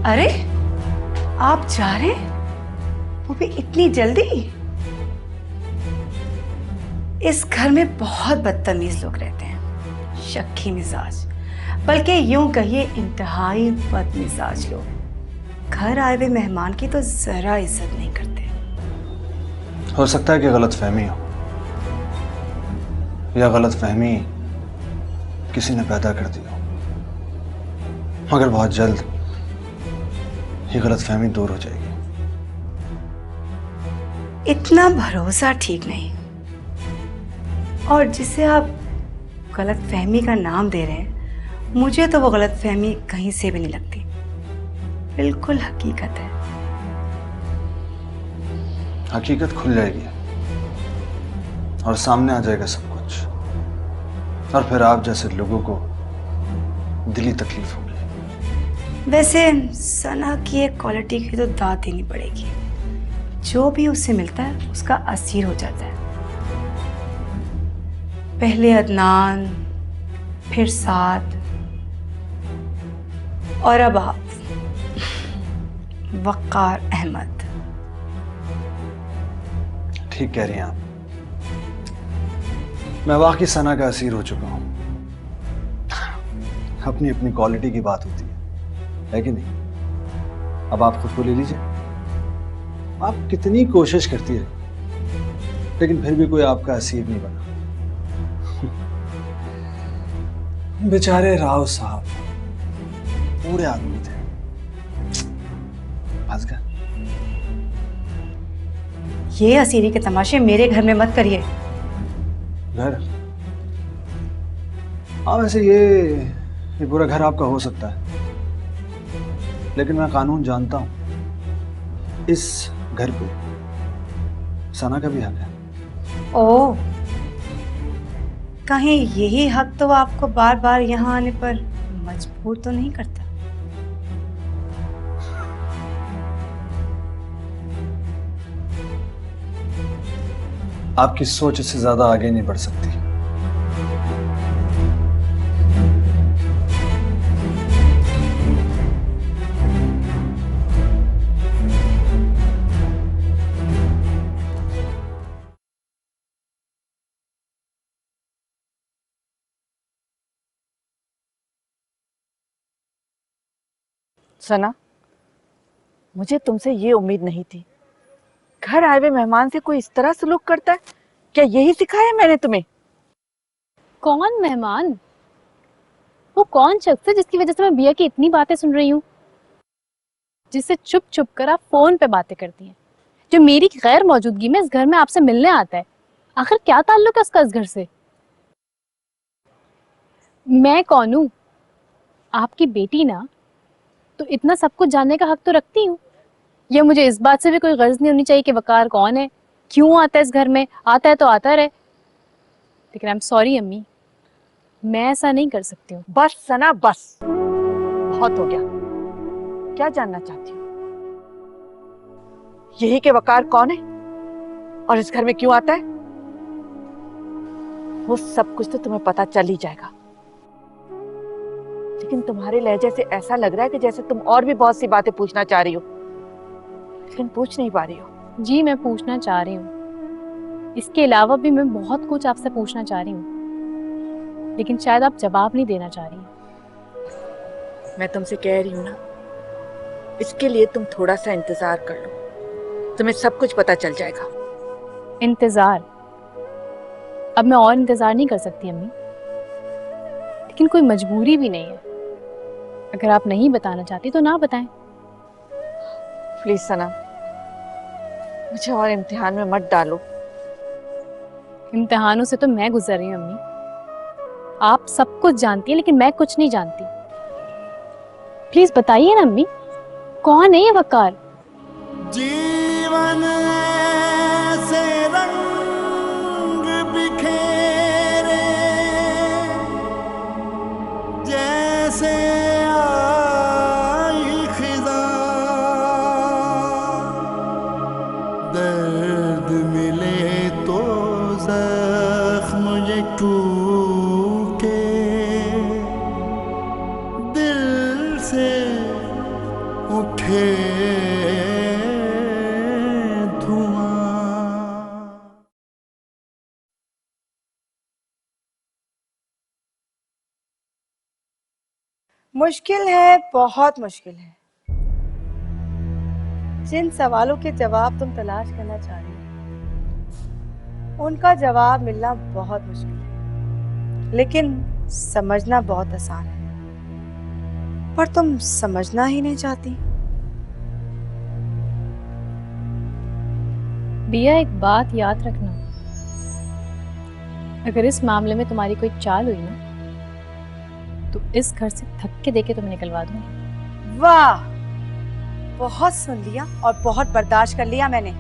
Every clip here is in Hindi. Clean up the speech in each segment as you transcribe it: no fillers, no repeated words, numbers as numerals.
अरे आप जा रहे हैं? वो भी इतनी जल्दी? इस घर में बहुत बदतमीज लोग रहते हैं, शक्की मिजाज, बल्कि यूं कहिए इंतहाई बदमिजाज लोग। घर आए हुए मेहमान की तो जरा इज्जत नहीं करते। हो सकता है कि गलत फहमी हो, या गलत फहमी किसी ने पैदा कर दी हो, मगर बहुत जल्द ये गलत फहमी दूर हो जाएगी। इतना भरोसा ठीक नहीं। और जिसे आप गलत फहमी का नाम दे रहे हैं, मुझे तो वो गलत फहमी कहीं से भी नहीं लगती, बिल्कुल हकीकत है। हकीकत खुल जाएगी और सामने आ जाएगा सब कुछ, और फिर आप जैसे लोगों को दिली तकलीफ होगी। वैसे सना की एक क्वालिटी की तो दाद देनी पड़ेगी, जो भी उससे मिलता है उसका असीर हो जाता है। पहले अदनान, फिर साद, और अब आप, वक़ार अहमद। ठीक कह रही हैं आप। मैं वाकई सना का असीर हो चुका हूं। अपनी अपनी क्वालिटी की बात होती है कि नहीं? अब आप खुद को ले लीजिए। आप कितनी कोशिश करती रही, लेकिन फिर भी कोई आपका असीर नहीं बना। बेचारे राव साहब पूरे आदमी थे, फंस गए। ये असीरी के तमाशे मेरे घर में मत करिए। घर? हाँ, वैसे ये पूरा घर आपका हो सकता है, लेकिन मैं कानून जानता हूं। इस घर पे सना का भी हक है। ओह, कहीं यही हक तो आपको बार बार यहाँ आने पर मजबूर तो नहीं करता? आपकी सोच इससे ज्यादा आगे नहीं बढ़ सकती। सना, मुझे तुमसे ये उम्मीद नहीं थी। घर आए हुए मेहमान से कोई इस तरह सलूक करता है? क्या यही सिखाया मैंने तुम्हें? कौन मेहमान? वो कौन शख्स है जिसकी वजह से मैं बिया की इतनी बातें सुन रही हूँ, जिससे चुप चुप कर आप फोन पे बातें करती हैं, जो मेरी गैर मौजूदगी में इस घर में आपसे मिलने आता है? आखिर क्या ताल्लुक है उसका इस घर से? मैं कौन हूँ? आपकी बेटी ना, तो इतना सब कुछ जानने का हक तो रखती हूँ। या मुझे इस बात से भी कोई गर्ज नहीं होनी चाहिए कि वकार कौन है, क्यों आता है इस घर में? आता है तो आता रहे। लेकिन आई एम सॉरी अम्मी, मैं ऐसा नहीं कर सकती हूँ। बस सना, बस बहुत हो गया। क्या जानना चाहती हो? यही के वकार कौन है और इस घर में क्यों आता है? वो सब कुछ तो तुम्हें पता चल ही जाएगा। लेकिन तुम्हारे लहजे से ऐसा लग रहा है कि जैसे तुम और भी बहुत सी बातें पूछना चाह रही हो, लेकिन पूछ नहीं पा रही हो। जी, मैं पूछना चाह रही हूँ। इसके अलावा भी मैं बहुत कुछ आपसे पूछना चाह रही हूँ, लेकिन शायद आप जवाब नहीं देना चाह रही हैं। मैं तुमसे कह रही हूँ ना, इसके लिए तुम थोड़ा सा इंतजार कर लो, तुम्हें सब कुछ पता चल जाएगा। इंतजार? अब मैं और इंतजार नहीं कर सकती अम्मी, लेकिन कोई मजबूरी भी नहीं है। अगर आप नहीं बताना चाहती तो ना बताएं। प्लीज सना, मुझे और इम्तिहान में मत डालो। इम्तिहानों से तो मैं गुजर रही हूँ अम्मी। आप सब कुछ जानती हैं, लेकिन मैं कुछ नहीं जानती। प्लीज बताइए ना अम्मी, कौन है ये वकार? जीवन से रंग बिखेरे जैसे आई खिज़ां, दर्द मिले तो जख्म ये टूटे, दिल से मुश्किल है, बहुत मुश्किल है। जिन सवालों के जवाब तुम तलाश करना चाह रही हो उनका जवाब मिलना बहुत मुश्किल है, लेकिन समझना बहुत आसान है। पर तुम समझना ही नहीं चाहती। बिया, एक बात याद रखना, अगर इस मामले में तुम्हारी कोई चाल हुई ना तो इस घर से धक्के देके तुम्हें निकलवा दूंगी। वाह, बहुत सुन लिया और बहुत बर्दाश्त कर लिया मैंने।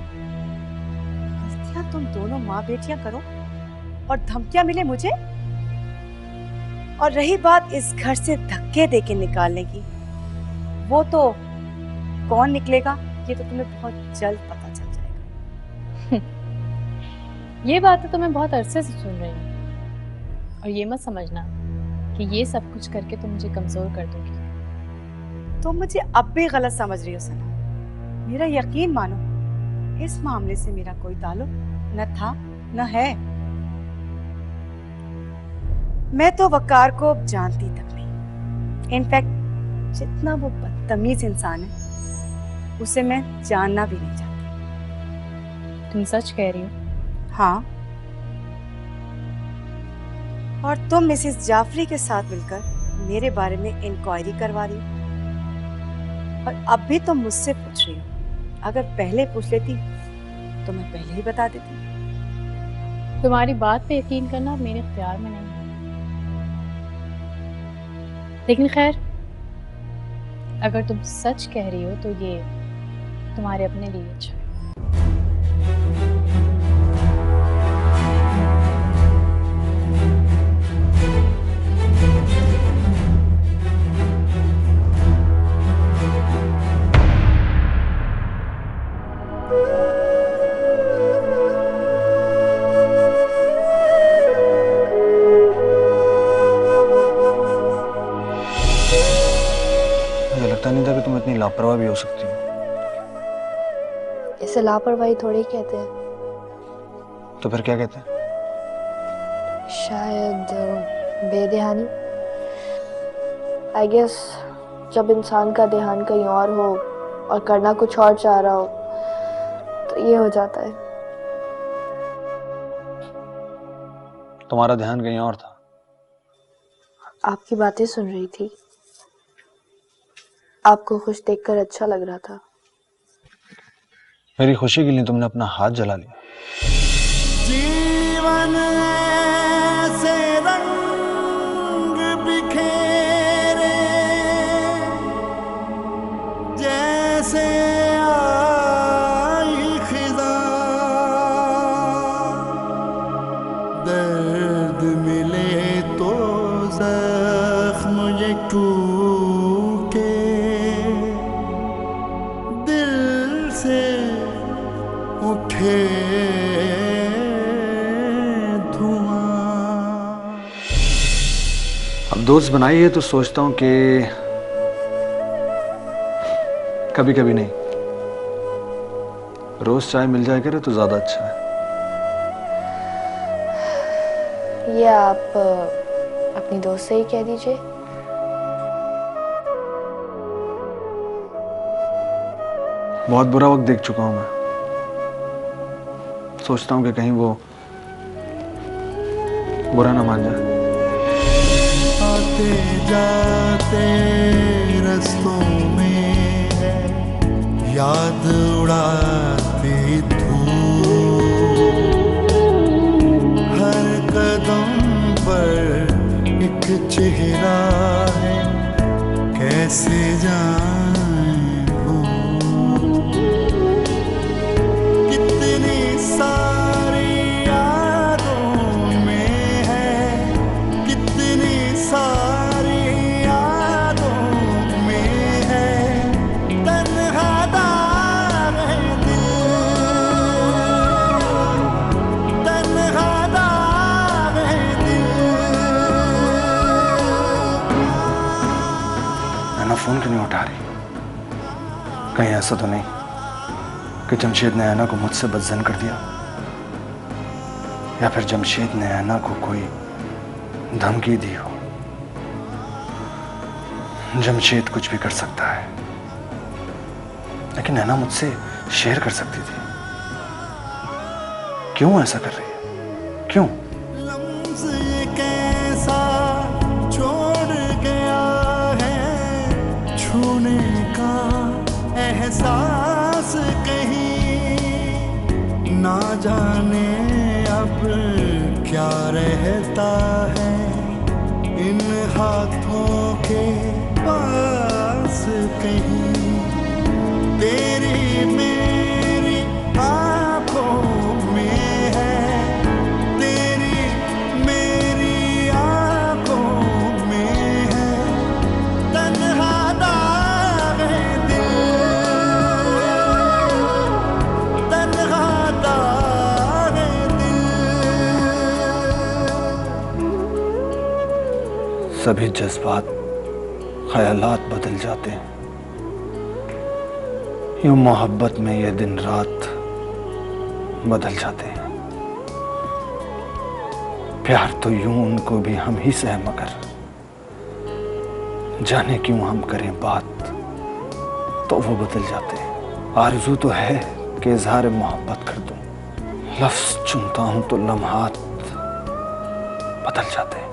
गलतियां तुम दोनों माँ बेटियां करो और धमकियां मिले मुझे। और रही बात इस घर से धक्के देके निकालने की, वो तो कौन निकलेगा ये तो तुम्हें बहुत जल्द पता चल जाएगा। ये बात तो मैं बहुत अरसे से सुन रही हूँ, और ये मत समझना कि ये सब कुछ करके तुम मुझे कमजोर कर दोगी। तुम मुझे अब भी गलत समझ रही हो सना। मेरा यकीन मानो, इस मामले से मेरा कोई ताल्लुक न था न है। मैं तो वकार को जानती तक नहीं। इनफैक्ट जितना वो बदतमीज इंसान है उसे मैं जानना भी नहीं चाहती। तुम सच कह रही हो? हाँ, और तुम मिसेस जाफरी के साथ मिलकर मेरे बारे में इंक्वायरी करवा रही हो, और अब भी तुम मुझसे पूछ रही हो। अगर पहले पूछ लेती तो मैं पहले ही बता देती। तुम्हारी बात पे यकीन करना मेरे इख्तियार में नहीं है, लेकिन खैर, अगर तुम सच कह रही हो तो ये तुम्हारे अपने लिए अच्छा है। मुझे लगता नहीं था कि तुम इतनी लापरवाह भी हो सकती हो। इसे लापरवाही थोड़ी कहते हैं। तो फिर क्या कहते हैं? शायद बेध्यानी। आई गेस जब इंसान का ध्यान कहीं और हो और करना कुछ और चाह रहा हो तो ये हो जाता है। तुम्हारा ध्यान कहीं और था। आपकी बातें सुन रही थी, आपको खुश देखकर अच्छा लग रहा था। मेरी खुशी के लिए तुमने अपना हाथ जला लिया। जीवन ऐसे रंग बिखेरे जैसे आई खिज़ां, दर्द मिले तो जख्म ये टूटे, दिल से उठे धुआं। अब दोस्त बनाई है तो सोचता हूं कि कभी कभी नहीं, रोज चाय मिल जाए करे तो ज्यादा अच्छा है। ये आप अपनी दोस्त से ही कह दीजिए। बहुत बुरा वक्त देख चुका हूं मैं। सोचता हूं कि कहीं वो बुरा ना मान जाए। आते जाते रस्तों में है याद उड़ाती धूप, हर कदम पर एक चेहरा है कैसे जाए भूल। कितनी सारी यादों में है, कितनी सारी यादों में है तन्हा दाग है दिल, तन्हा दाग है दिल। नैना फोन क्यों नहीं उठा रही? कहीं ऐसा तो नहीं कि जमशेद ने ऐना को मुझसे बदजन कर दिया, या फिर जमशेद ने ऐना को कोई धमकी दी हो। जमशेद कुछ भी कर सकता है, लेकिन नैना मुझसे शेयर कर सकती थी। क्यों ऐसा कर रही है? क्यों? लम्स ये कैसा छोड़ गया है, छूने का एहसास कहीं, ना जाने अब क्या रहता है इन हाथों के पास कहीं। तेरी मेरी आंखों में है, तेरी मेरी आंखों में है, तन्हा दागे दिल, तन्हा दागे दिल। सभी जज्बात, ख्यालात बदल जाते हैं, यूं मोहब्बत में ये दिन रात बदल जाते हैं। प्यार तो यूं उनको भी हम ही सह, मगर जाने क्यों हम करें बात तो वो बदल जाते हैं। आरज़ू तो है कि इज़हार मोहब्बत कर दूं, लफ्ज़ चुनता हूं तो लम्हात बदल जाते हैं।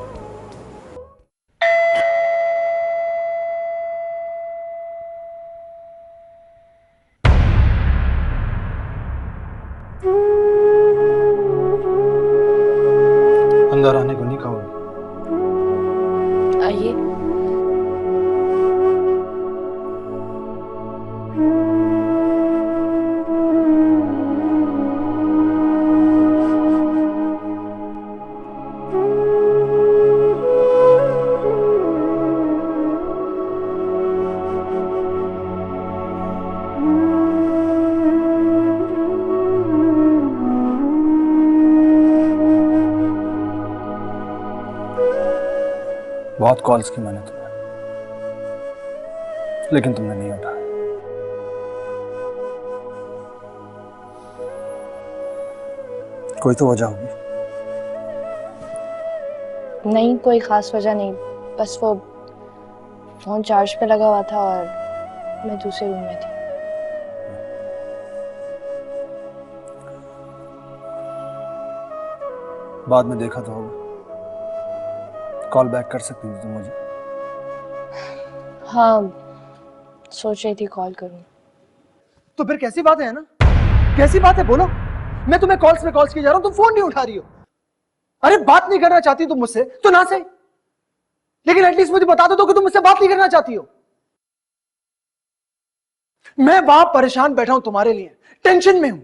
अंदर आने को नहीं कहोगे? आइए। बहुत कॉल्स की मैंने तुम्हें, लेकिन तुमने नहीं उठाया। कोई तो वजह होगी। नहीं, कोई खास वजह नहीं, बस वो फोन चार्ज पे लगा हुआ था और मैं दूसरे रूम में थी। बाद में देखा तो होगा, कॉल बैक कर सकती थी तुम मुझे। हाँ, सोच रही थी कॉल करूं। तो फिर कैसी बात है ना? कैसी बात है बोलो? मैं तुम्हें कॉल्स पे कॉल्स किए जा रहा हूं, तुम फोन नहीं उठा रही हो। अरे बात नहीं करना चाहती तुम मुझसे तो ना सही, लेकिन एटलीस्ट मुझे बता दो कि तुम मुझसे बात नहीं करना चाहती हो। मैं वहां परेशान बैठा हूं तुम्हारे लिए, टेंशन में हूं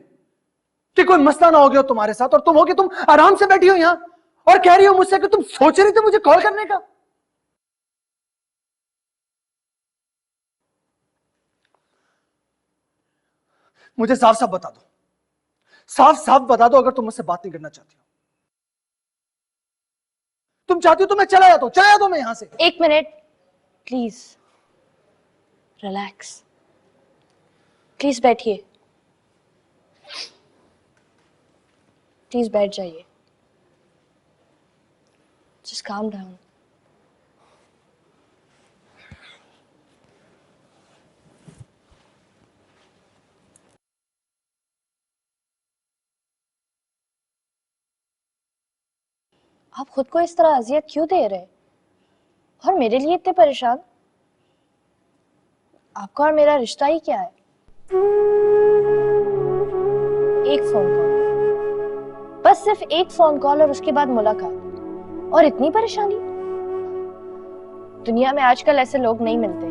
कि कोई मसला ना हो गया हो तुम्हारे साथ, और तुम हो कि तुम आराम से बैठी हो यहां और कह रही हो मुझसे कि तुम सोच रही थे मुझे कॉल करने का। मुझे साफ साफ बता दो, साफ साफ बता दो अगर तुम मुझसे बात नहीं करना चाहती हो। तुम चाहती हो तो मैं चला जाता हूं मैं यहां से। एक मिनट प्लीज, रिलैक्स, प्लीज बैठिए, प्लीज बैठ जाइए, जस्ट काम डाउन। आप खुद को इस तरह अजियत क्यों दे रहे हैं और मेरे लिए इतने परेशान? आपका और मेरा रिश्ता ही क्या है? एक फोन कॉल, बस सिर्फ एक फोन कॉल और उसके बाद मुलाकात, और इतनी परेशानी? दुनिया में आजकल ऐसे लोग नहीं मिलते।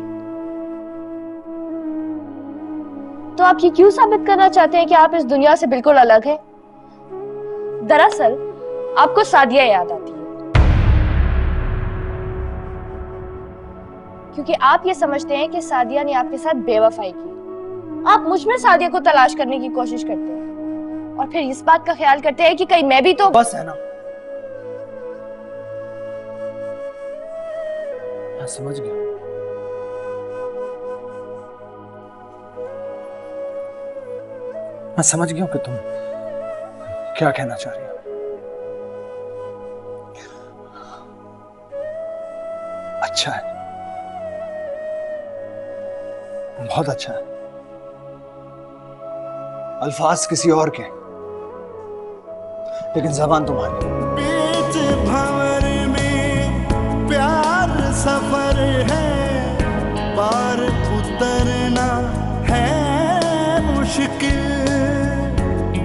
तो आप ये क्यों साबित करना चाहते हैं कि आप इस दुनिया से बिल्कुल अलग हैं? दरअसल आपको सादिया याद आती है, क्योंकि आप ये समझते हैं कि सादिया ने आपके साथ बेवफाई की। आप मुझ में सादिया को तलाश करने की कोशिश करते हैं और फिर इस बात का ख्याल करते हैं कि कहीं मैं भी तो। बस है ना, मैं समझ गया। मैं समझ गया कि तुम क्या कहना चाह रही हो। अच्छा है, बहुत अच्छा है। अल्फाज किसी और के, लेकिन जबान तुम्हारी। बीच भंवर में प्यार सफर है, पार उतरना है मुश्किल।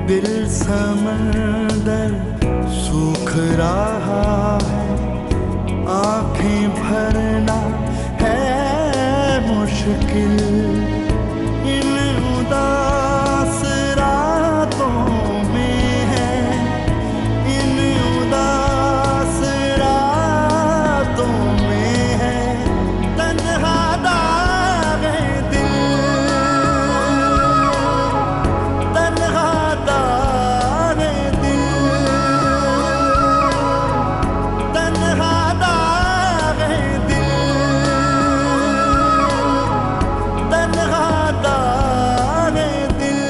दिल समंदर सूख रहा है, आंखें भरना है मुश्किल। इन उदास रातों में है, इन उदास रातों में है तन्हा दागे दिल, तन्हा दागे दिल, तन्हा दागे दिल, तन्हा दागे दिल।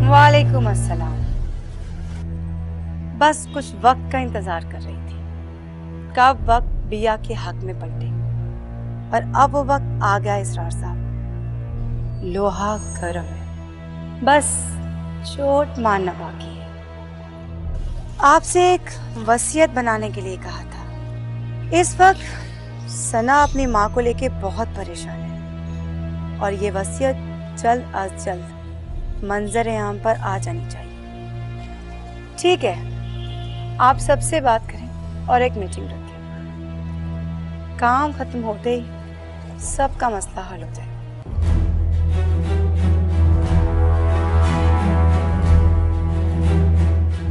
वालेकुम अस्सलाम। बस कुछ वक्त का इंतजार कर रही थी, कब वक्त बिया के हक में पलटे, और अब वो वक्त आ गया। इसरार साहब, लोहा गर्म है, बस चोट मारना बाकी है। आपसे एक वसीयत बनाने के लिए कहा था। इस वक्त सना अपनी माँ को लेके बहुत परेशान है, और ये वसीयत जल्द अज जल्द मंजर आम पर आ जानी चाहिए। ठीक है, आप सबसे बात करें और एक मीटिंग रखें। काम खत्म होते ही सबका मसला हल हो जाए।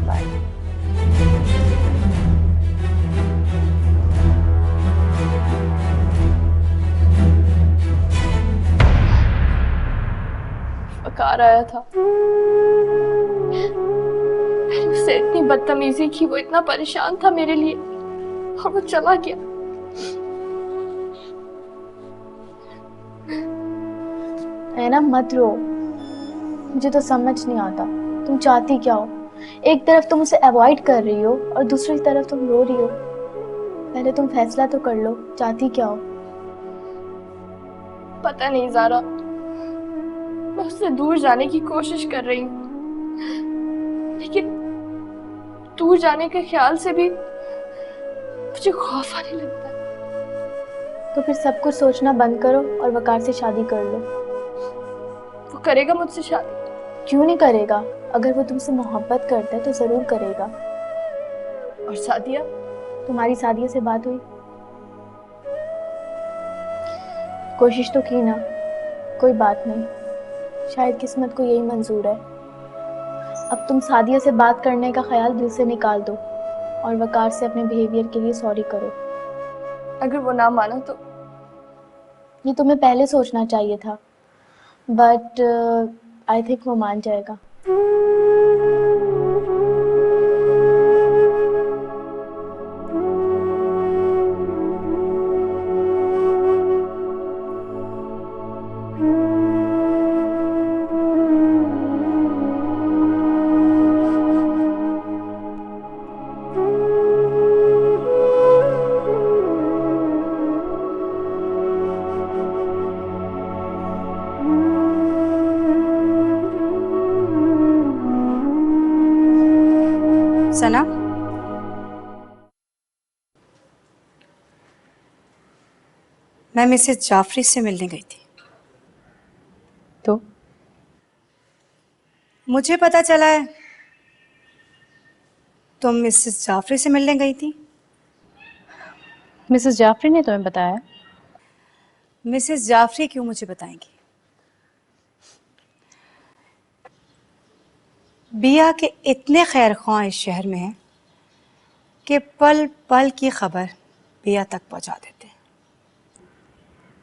बाय। वकार आया था, मैंने उससे इतनी बदतमीजी की, वो इतना परेशान था मेरे लिए, और वो चला गया। ऐना मत रो, मुझे तो समझ नहीं आता तुम चाहती क्या हो। एक तरफ तुम उसे अवॉइड कर रही हो और दूसरी तरफ तुम रो रही हो। पहले तुम फैसला तो कर लो, चाहती क्या हो। पता नहीं ज़ारा, मैं उससे दूर जाने की कोशिश कर रही हूँ, लेकिन दूर जाने के ख्याल से भी मुझे खौफ आने लगता है। तो फिर सब कुछ सोचना बंद करो और वकार से शादी कर लो। वो करेगा मुझसे शादी? क्यों नहीं करेगा? अगर वो तुमसे मोहब्बत करता है तो जरूर करेगा। और सादिया? तुम्हारी सादिया से बात हुई? कोशिश तो की ना, कोई बात नहीं, शायद किस्मत को यही मंजूर है। अब तुम सादिया से बात करने का ख्याल दिल से निकाल दो और वकार से अपने बिहेवियर के लिए सॉरी करो। अगर वो ना माना तो? ये तुम्हें पहले सोचना चाहिए था, बट आई थिंक वो मान जाएगा। सना, मैं मिसेस जाफरी से मिलने गई थी, तो मुझे पता चला है तुम मिसेस जाफरी से मिलने गई थी। मिसेस जाफरी ने तुम्हें बताया? मिसेस जाफरी क्यों मुझे बताएंगी? बिया के इतने खैर ख्वाह इस शहर में हैं कि पल पल की खबर बिया तक पहुंचा देते हैं।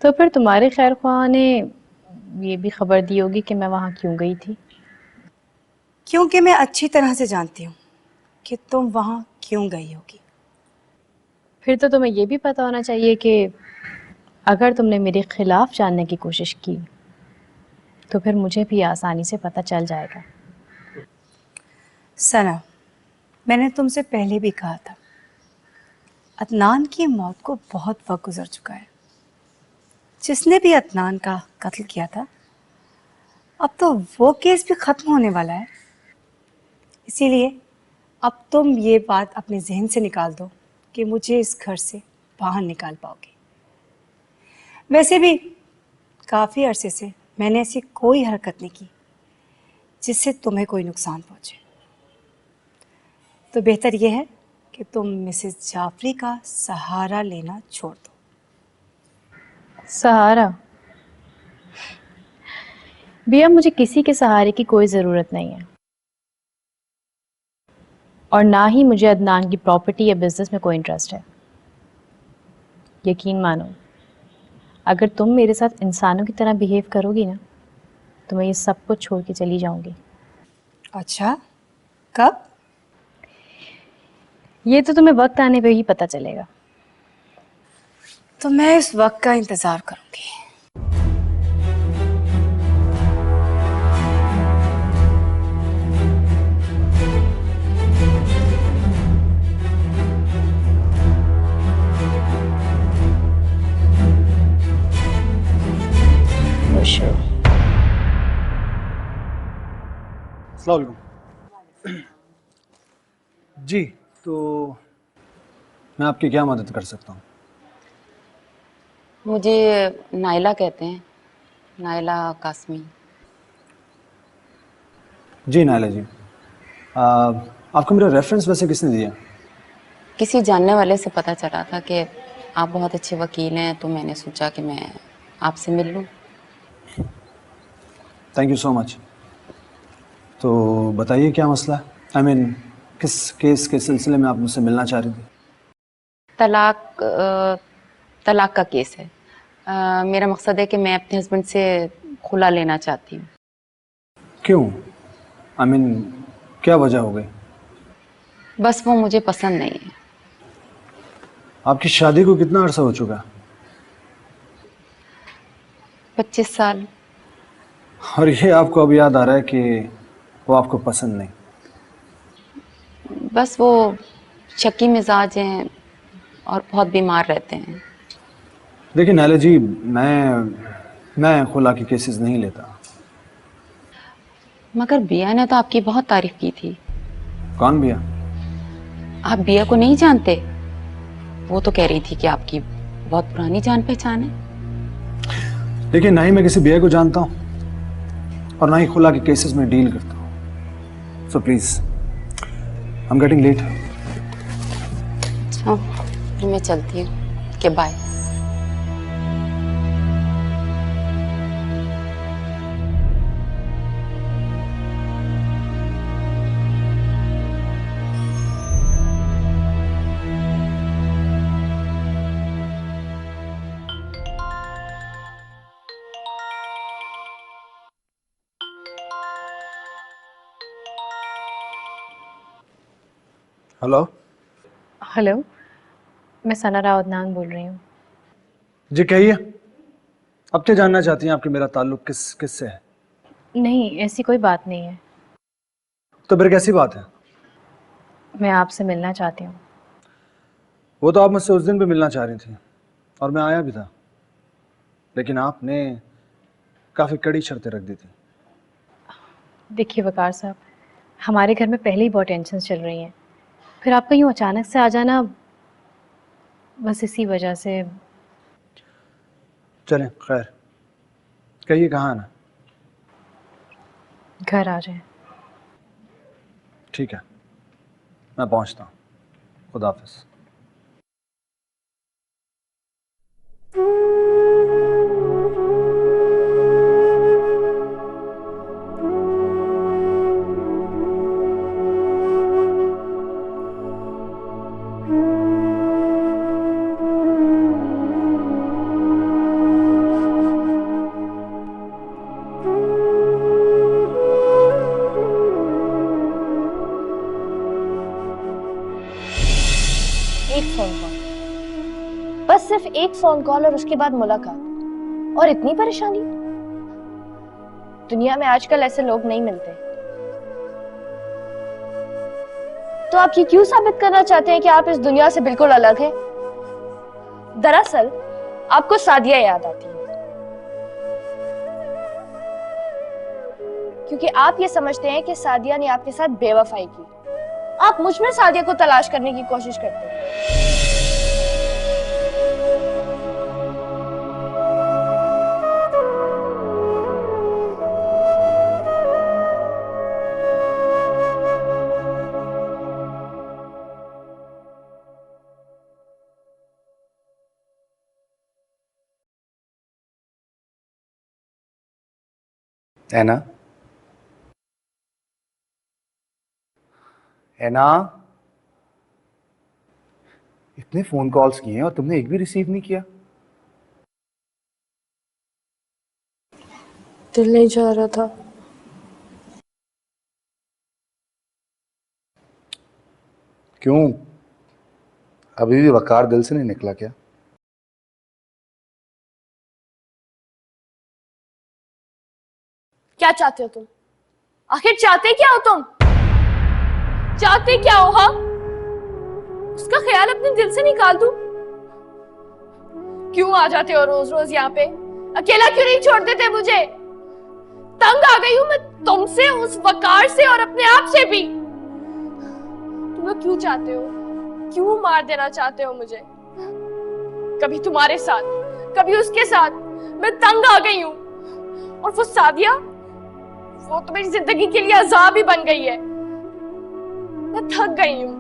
तो फिर तुम्हारे खैर ख्वाह ने ये भी खबर दी होगी कि मैं वहाँ क्यों गई थी? क्योंकि मैं अच्छी तरह से जानती हूँ कि तुम वहाँ क्यों गई होगी। फिर तो तुम्हें ये भी पता होना चाहिए कि अगर तुमने मेरे खिलाफ जानने की कोशिश की तो फिर मुझे भी आसानी से पता चल जाएगा। सना, मैंने तुमसे पहले भी कहा था, अदनान की मौत को बहुत वक्त गुजर चुका है। जिसने भी अदनान का कत्ल किया था, अब तो वो केस भी ख़त्म होने वाला है। इसीलिए अब तुम ये बात अपने जहन से निकाल दो कि मुझे इस घर से बाहर निकाल पाओगे। वैसे भी काफ़ी अरसे से मैंने ऐसी कोई हरकत नहीं की जिससे तुम्हें कोई नुकसान पहुंचे। तो बेहतर यह है कि तुम मिसेस जाफरी का सहारा लेना छोड़ दो। सहारा? बिया, मुझे किसी के सहारे की कोई ज़रूरत नहीं है, और ना ही मुझे अदनान की प्रॉपर्टी या बिजनेस में कोई इंटरेस्ट है। यकीन मानो, अगर तुम मेरे साथ इंसानों की तरह बिहेव करोगी ना, तो मैं ये सब कुछ छोड़ के चली जाऊंगी। अच्छा, कब? ये तो तुम्हें वक्त आने पे ही पता चलेगा। तो मैं इस वक्त का इंतज़ार करूंगी। अस्सलाम वालेकुम। जी, तो मैं आपकी क्या मदद कर सकता हूँ? मुझे नाइला कहते हैं, नाइला कासमी। जी नाइला जी, आपको मेरा रेफरेंस वैसे किसने दिया? किसी जानने वाले से पता चला था कि आप बहुत अच्छे वकील हैं, तो मैंने सोचा कि मैं आपसे मिल लूँ। Thank you so much. तो बताइए क्या मसला है? I mean, किस केस के सिलसिले में आप मुझसे मिलना चाह रही थी? तलाक का केस है। मेरा मकसद है कि मैं अपने हस्बैंड से खुला लेना चाहती हूँ। क्यों? I mean, क्या वजह हो गई? बस वो मुझे पसंद नहीं है। आपकी शादी को कितना अरसा हो चुका? 25 साल। और ये आपको अब याद आ रहा है कि वो आपको पसंद नहीं? बस वो शक्की मिजाज हैं और बहुत बीमार रहते हैं। देखिए नाइला जी, मैं खुला के केसेस नहीं लेता। मगर बिया ने तो आपकी बहुत तारीफ की थी। कौन बिया? आप बिया को नहीं जानते? वो तो कह रही थी कि आपकी बहुत पुरानी जान पहचान है। देखिए, ना ही मैं किसी बिया को जानता हूँ और ना ही खुला के केसेस में डील करता हूँ। So please, I am getting late. अच्छा, फिर मैं चलती हूँ। के बाय। हेलो हेलो, मैं सना राव अदनान बोल रही हूँ। जी, कहिए, अब क्या जानना चाहती हैं? आपके मेरा ताल्लुक किससे है? नहीं, ऐसी कोई बात नहीं है। तो फिर कैसी बात है? मैं आपसे मिलना चाहती हूँ। वो तो आप मुझसे उस दिन भी मिलना चाह रही थी और मैं आया भी था, लेकिन आपने काफ़ी कड़ी शर्तें रख दी थी। देखिए वकार साहब, हमारे घर में पहले ही बहुत टेंशन चल रही हैं, फिर आपका यूँ अचानक से आ जाना, बस इसी वजह से। चलें, खैर, कहिए कहाँ आना? घर आ जाए। ठीक है, मैं पहुँचता हूँ। खुदा हाफिज़। एक फोन कॉल, बस सिर्फ एक फोन कॉल और उसके बाद मुलाकात, और इतनी परेशानी। दुनिया में आजकल ऐसे लोग नहीं मिलते। तो आप ये क्यों साबित करना चाहते हैं कि आप इस दुनिया से बिल्कुल अलग हैं? दरअसल आपको सादिया याद आती है, क्योंकि आप ये समझते हैं कि सादिया ने आपके साथ बेवफाई की। आप मुझ में सादिया को तलाश करने की कोशिश करते हैं। ऐना, ऐना, इतने फोन कॉल्स किए हैं और तुमने एक भी रिसीव नहीं किया। दिल नहीं चाह रहा था। क्यों? अभी भी वकार दिल से नहीं निकला क्या? क्या चाहते हो तुम? आखिर चाहते क्या हो तुम? चाहते क्या हो? हाँ, उसका ख्याल अपने दिल से निकाल दूं? क्यों आ जाते हो रोज रोज यहाँ पे? अकेला क्यों नहीं छोड़ देते मुझे? तंग आ गई हूं मैं तुमसे, उस वकार से और अपने आप से भी। तुम लोग क्यों चाहते हो? क्यों मार देना चाहते हो मुझे? कभी तुम्हारे साथ, कभी उसके साथ। मैं तंग आ गई हूं। और वो सादिया, वो तो मेरी जिंदगी के लिए अजाब ही बन गई है। मैं थक गई हूँ।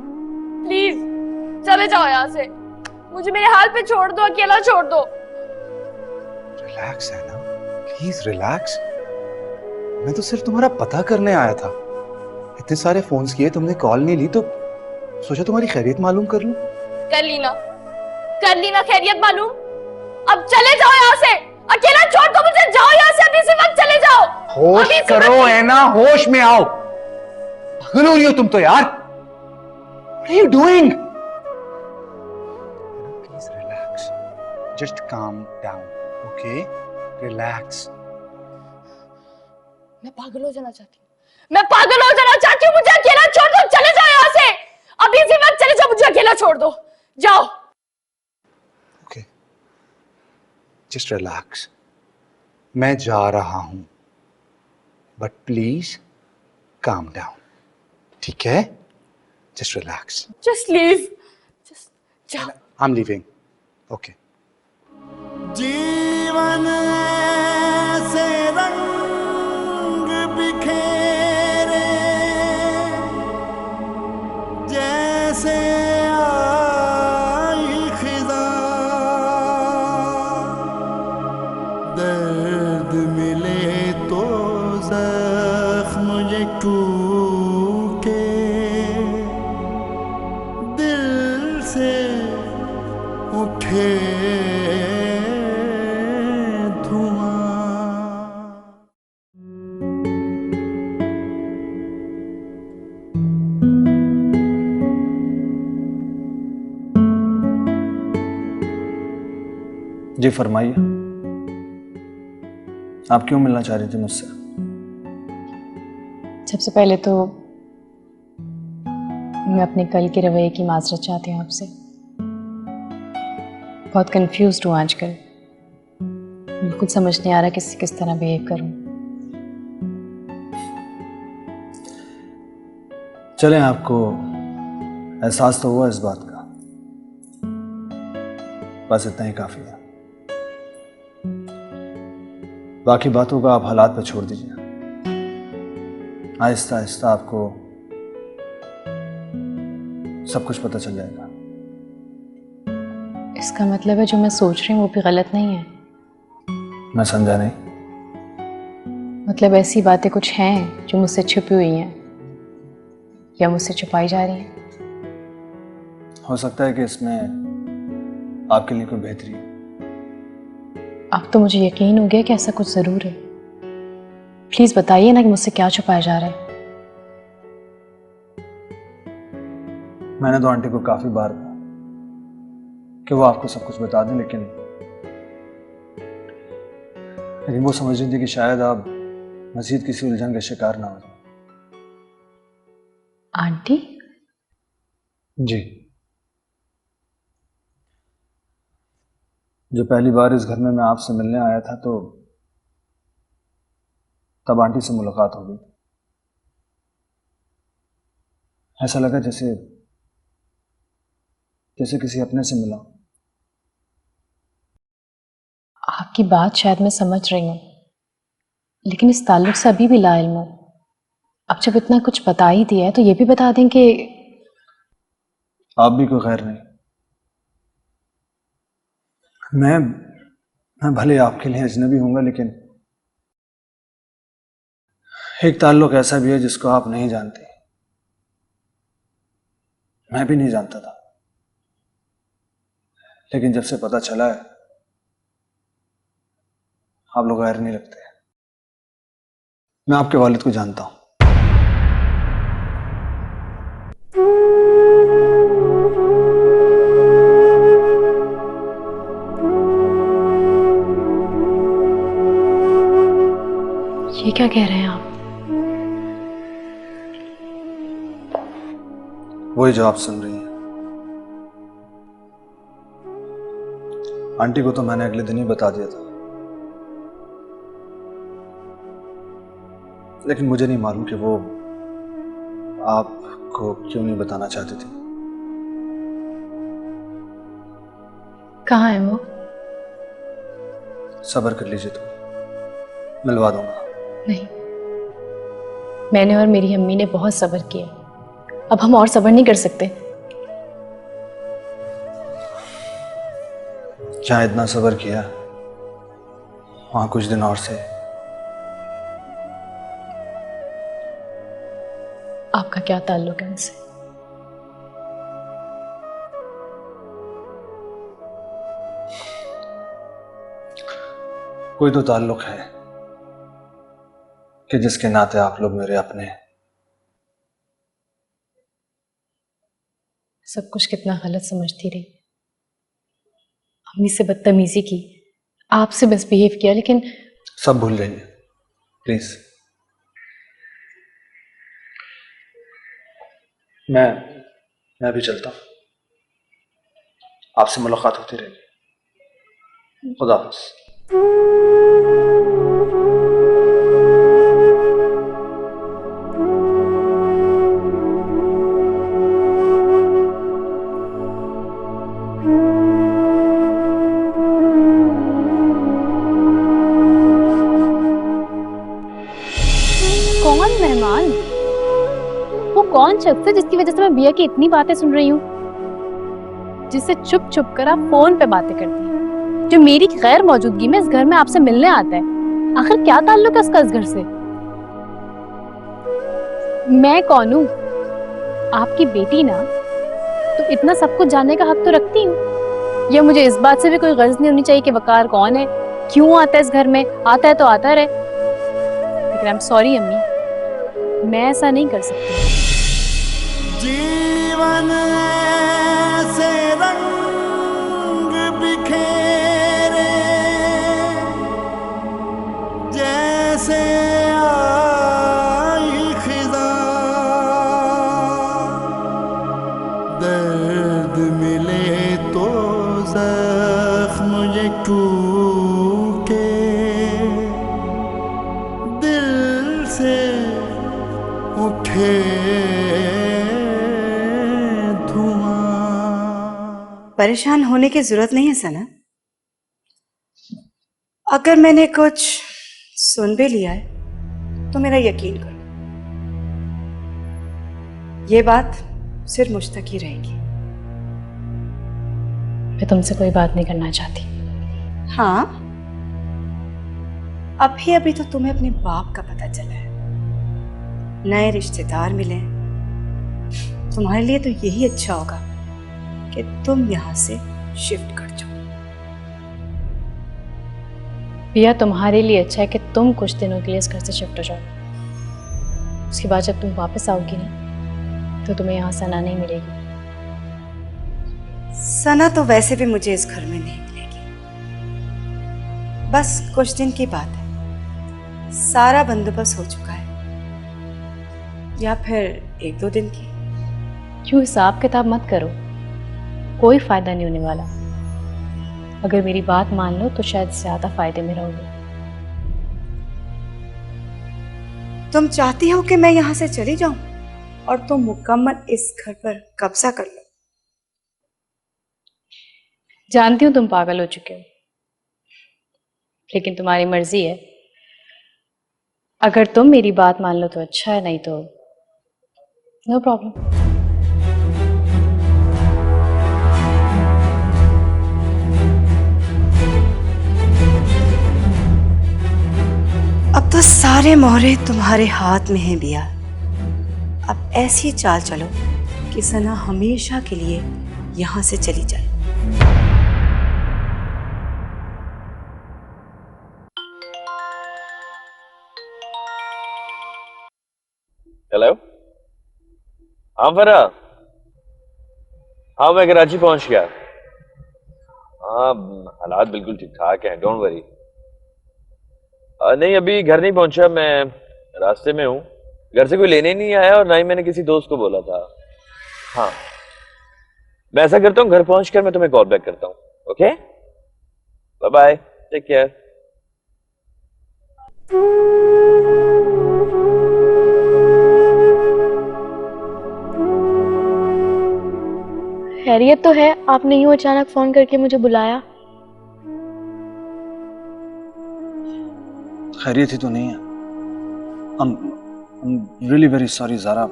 प्लीज चले जाओ यहाँ से। मुझे मेरे हाल पे छोड़ दो, अकेला छोड़ दो। रिलैक्स है ना, प्लीज रिलैक्स। मैं तो सिर्फ तुम्हारा पता करने आया था। इतने सारे फोन्स किए, तुमने कॉल नहीं ली, तो सोचा तुम्हारी खैरियत मालूम कर लूं। कर ली ना खैरियत मालूम। अब चले जाओ यहाँ से, अकेला छोड़ दो मुझे। जाओ यहाँ से, अभी से वक्त चले जाओ। होश करो ऐना, होश में आओ। पागल हो रही हो तुम तो यार। What are you doing? Please relax. Just calm down, okay? Relax. मैं पागल हो जाना चाहती हूँ। मुझे अकेला छोड़ दो। चले जाओ यहाँ से, अभी से वक्त चले जाओ। मुझे अकेला छोड़ दो, जाओ। Okay. Just relax. मैं जा रहा हूं, but please calm down. ठीक है? Just relax. Just leave. Just जाओ। I'm leaving. Okay. जीवन से रंग बिखेरे जैसे आई खिज़ां, दर्द मिले तो जख्म ये टूटे, दिल से उठे धुआं। जी फरमाइए, आप क्यों मिलना चाह रही थी मुझसे? सबसे पहले तो मैं अपने कल के रवैये की माजरत चाहती हूँ आपसे। बहुत कंफ्यूज्ड हूँ आजकल, बिल्कुल समझ नहीं आ रहा किस तरह बिहेव करूँ। चलें, आपको एहसास तो हुआ इस बात का, बस इतना ही काफी है। बाकी बातों का आप हालात पे छोड़ दीजिए। आहिस्ता आहिस्ता आपको सब कुछ पता चल जाएगा। इसका मतलब है जो मैं सोच रही हूँ वो भी गलत नहीं है? मैं समझा नहीं। मतलब ऐसी बातें कुछ हैं जो मुझसे छुपी हुई हैं या मुझसे छुपाई जा रही हैं? हो सकता है कि इसमें आपके लिए कोई बेहतरी हो। अब तो मुझे यकीन हो गया कि ऐसा कुछ जरूर है। प्लीज बताइए ना कि मुझसे क्या छुपाया जा रहा है। मैंने तो आंटी को काफी बार कहा कि वो आपको सब कुछ बता दें, लेकिन वो समझ रही थी कि शायद आप मजीद किसी उलझन का शिकार ना हो जाए। आंटी? जी, जो पहली बार इस घर में मैं आपसे मिलने आया था तो तब आंटी से मुलाकात हो गई। ऐसा लगा जैसे जैसे किसी अपने से मिला। आपकी बात शायद मैं समझ रही हूँ, लेकिन इस ताल्लुक से अभी भी लाइल्म हूँ। अब जब इतना कुछ बता ही दिया है तो ये भी बता दें कि आप भी कोई खैर नहीं। मैं भले आपके लिए अजनबी हूँगा, लेकिन एक ताल्लुक ऐसा भी है जिसको आप नहीं जानते। मैं भी नहीं जानता था, लेकिन जब से पता चला है आप लोग गैर नहीं लगते। मैं आपके वालिद को जानता हूं। ये क्या कह रहे हैं आप? वही जो आप सुन रही हैं। आंटी को तो मैंने अगले दिन ही बता दिया था, लेकिन मुझे नहीं मालूम कि वो आपको क्यों नहीं बताना चाहती थी। कहाँ है वो? सब्र कर लीजिए, तो मिलवा दूंगा। नहीं, मैंने और मेरी अम्मी ने बहुत सब्र किया, अब हम और सब्र नहीं कर सकते। जहां इतना सब्र किया वहां कुछ दिन और से। आपका क्या ताल्लुक है उनसे? कोई तो ताल्लुक है कि जिसके नाते आप लोग मेरे अपने हैं। सब कुछ कितना गलत समझती रही। अम्मी से बदतमीजी की, आपसे मिसबिहेव किया, लेकिन सब भूल जाइए प्लीज। मैं भी चलता हूं। आपसे मुलाकात होती रहेगी। खुदा हाफिज। कौन मेहमान? वो कौन शख्स है जिसकी वजह से मैं बिया की इतनी बातें सुन रही हूँ, जिससे छुप छुप कर आप फोन पे बातें करती हैं, जो मेरी गैर मौजूदगी में इस घर में आपसे मिलने आता है? आखिर क्या ताल्लुक है उसका इस घर से? मैं कौन हूँ? आपकी बेटी ना, तो इतना सब कुछ जानने का हक तो रखती हूँ। या मुझे इस बात से भी कोई गर्ज नहीं होनी चाहिए कि वकार कौन है, क्यों आता है इस घर में? आता है तो आता रहे। लेकिन आई एम सॉरी अम्मी, मैं ऐसा नहीं कर सकती। जीवन ऐसे रंग बिखेरे जैसे आई खिज़ां, दर्द मिले तो जख्म ये टूटे, दिल से उठे परेशान होने की जरूरत नहीं है सना। अगर मैंने कुछ सुन भी लिया है तो मेरा यकीन करो, ये बात सिर्फ मुझ तक ही रहेगी। मैं तुमसे कोई बात नहीं करना चाहती। हाँ, अभी तो तुम्हें अपने बाप का पता चला है, नए रिश्तेदार मिले। तुम्हारे लिए तो यही अच्छा होगा कि तुम यहां से शिफ्ट कर जाओ। भैया, तुम्हारे लिए अच्छा है कि तुम कुछ दिनों के लिए इस घर से शिफ्ट हो जाओ। उसके बाद जब तुम वापस आओगी ना, तो तुम्हें यहाँ सना नहीं मिलेगी। सना तो वैसे भी मुझे इस घर में नहीं मिलेगी। बस कुछ दिन की बात है, सारा बंदोबस्त हो चुका है, या फिर 1-2 दिन की? क्यों हिसाब किताब मत करो, कोई फायदा नहीं होने वाला। अगर मेरी बात मान लो तो शायद ज्यादा फायदे में रहोगे। तुम चाहती हो कि मैं यहाँ से चली जाऊं और तुम मुकम्मल इस घर पर कब्जा कर लो? जानती हूँ तुम पागल हो चुके हो, लेकिन तुम्हारी मर्जी है। अगर तुम मेरी बात मान लो तो अच्छा है, नहीं तो नो प्रॉब्लम। अब तो सारे मोहरे तुम्हारे हाथ में हैं बिया। अब ऐसी चाल चलो कि सना हमेशा के लिए यहाँ से चली जाए। हेलो, हाँ फरा, हाँ मैं कराची पहुंच गया। हाँ हालात बिल्कुल ठीक ठाक हैं, डोंट वरी। नहीं अभी घर नहीं पहुंचा, मैं रास्ते में हूँ। घर से कोई लेने नहीं आया और ना ही मैंने किसी दोस्त को बोला था। हाँ मैं ऐसा करता हूँ, घर पहुंचकर मैं तुम्हें कॉल बैक करता हूँ। Okay bye bye, take care. खैरियत तो है? आपने यूं अचानक फोन करके मुझे बुलाया? खैरियत ही तो नहीं है। I'm really very sorry Zaara,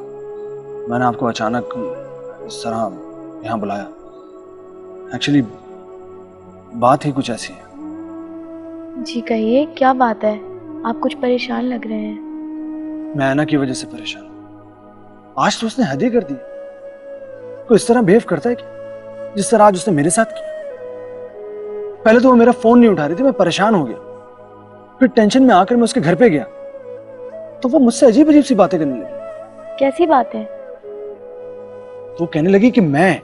मैंने आपको अचानक इस तरह यहाँ बुलाया। एक्चुअली बात ही कुछ ऐसी है। जी कहिए, क्या बात है? आप कुछ परेशान लग रहे हैं। मैं ऐना की वजह से परेशान हूँ। आज तो उसने हद ही कर दी। कोई इस तरह बिहेव करता है क्या जिस तरह आज उसने मेरे साथ किया? पहले तो वो मेरा फोन नहीं उठा रही थी, मैं परेशान हो गया। फिर टेंशन में आकर मैं उसके घर पे गया तो वो मुझसे अजीब अजीब सी बातें करने लगी। कैसी बात है? वो कहने लगी कि मैं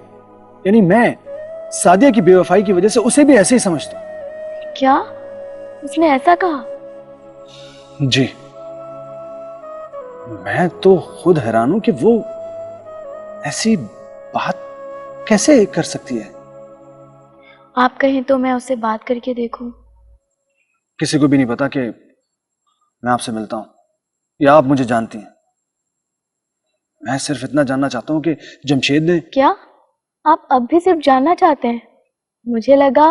सादिया की बेवफाई की वजह से उसे भी ऐसे ही समझता हूं। क्या उसने ऐसा कहा? जी, मैं तो खुद हैरान हूं कि वो ऐसी बात कैसे कर सकती है। आप कहें तो मैं उससे बात करके देखूं। किसी को भी नहीं पता कि मैं आपसे मिलता हूं या आप मुझे जानती हैं। मैं सिर्फ इतना जानना चाहता हूं कि जमशेद ने। क्या आप अब भी सिर्फ जानना चाहते हैं? मुझे लगा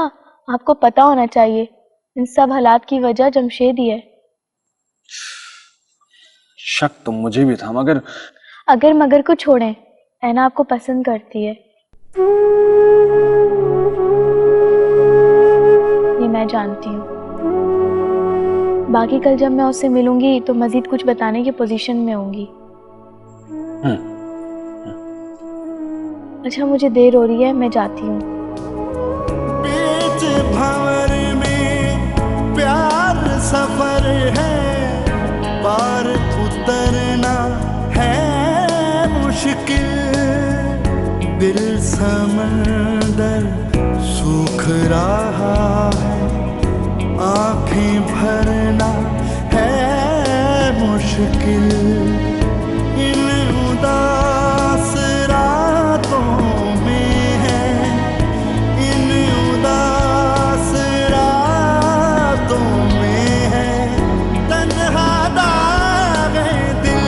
आपको पता होना चाहिए। इन सब हालात की वजह जमशेद ही है। शक तो मुझे भी था, मगर अगर मगर को छोड़ें, ऐना आपको पसंद करती है, ये मैं जानती हूँ। बाकी कल जब मैं उससे मिलूंगी तो मजीद कुछ बताने की पोजीशन में होंगी। अच्छा मुझे देर हो रही है, मैं जाती हूँ। बीच भंवर में प्यार सफर है, पार उतरना है मुश्किल। दिल समंदर सूख रहा है, आंखें भरना है मुश्किल। इन उदास रातों में है, इन उदास रातों में है तन्हा दागे दिल,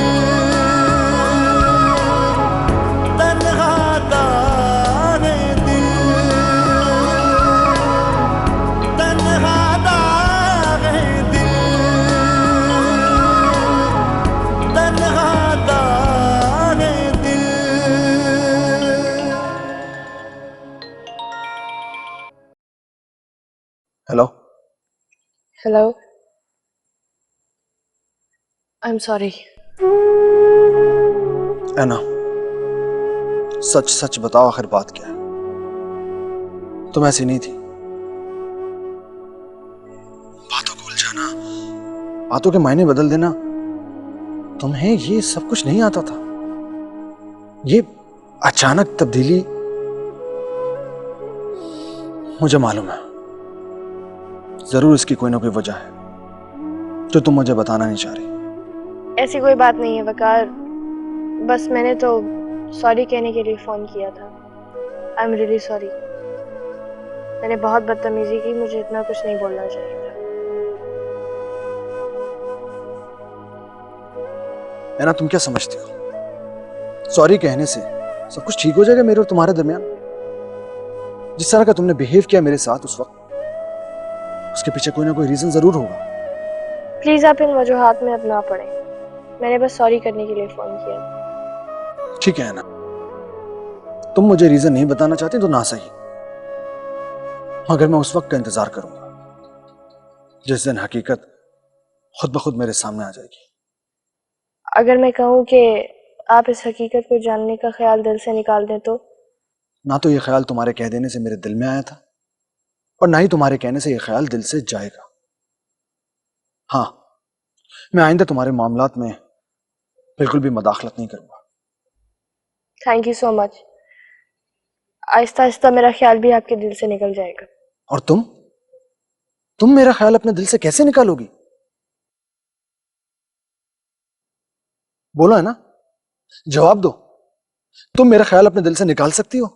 तन्हा दागे दिल, तन्हा दागे दिल, तन्हा दागे दिल। Hello. Hello, I am sorry. Aina, सच सच बताओ आखिर बात क्या है? तुम ऐसी नहीं थी। बातों को उलझाना, बातों के मायने बदल देना, तुम्हें ये सब कुछ नहीं आता था। ये अचानक तब्दीली, मुझे मालूम है, जरूर इसकी कोई ना कोई वजह है। जो तुम मुझे बताना नहीं चाह रही। ऐसी कोई बात नहीं है वकार, बस मैंने तो सॉरी कहने के लिए फोन किया था। I am really sorry. मैंने बहुत बदतमीजी की, मुझे इतना कुछ नहीं बोलना चाहिए था। ऐना, तुम क्या समझती हो? सॉरी कहने से सब कुछ ठीक हो जाएगा मेरे और तुम्हारे दरमियान? जिस तरह का तुमने बिहेव किया मेरे साथ उस वक्त, उसके पीछे कोई ना कोई रीजन जरूर होगा। प्लीज आप इन वजूहात में अब ना पड़े। मैंने बस सॉरी करने के लिए फोन किया। ठीक है ना, तुम मुझे रीजन नहीं बताना चाहती तो ना सही, मगर मैं उस वक्त का इंतजार करूंगा जिस दिन हकीकत खुद ब खुद मेरे सामने आ जाएगी। अगर मैं कहूँ कि आप इस हकीकत को जानने का ख्याल दिल से निकाल दें तो? ना तो ये ख्याल तुम्हारे कह देने से मेरे दिल में आया था, और ना ही तुम्हारे कहने से ये ख्याल दिल से जाएगा। हाँ, मैं आइंदा तुम्हारे मामलात में बिल्कुल भी मदाखलत नहीं करूंगा। Thank you so much. Aahista Aahista मेरा ख्याल भी आपके दिल से निकल जाएगा। और तुम मेरा ख्याल अपने दिल से कैसे निकालोगी? बोलो है ना, जवाब दो। तुम मेरा ख्याल अपने दिल से निकाल सकती हो?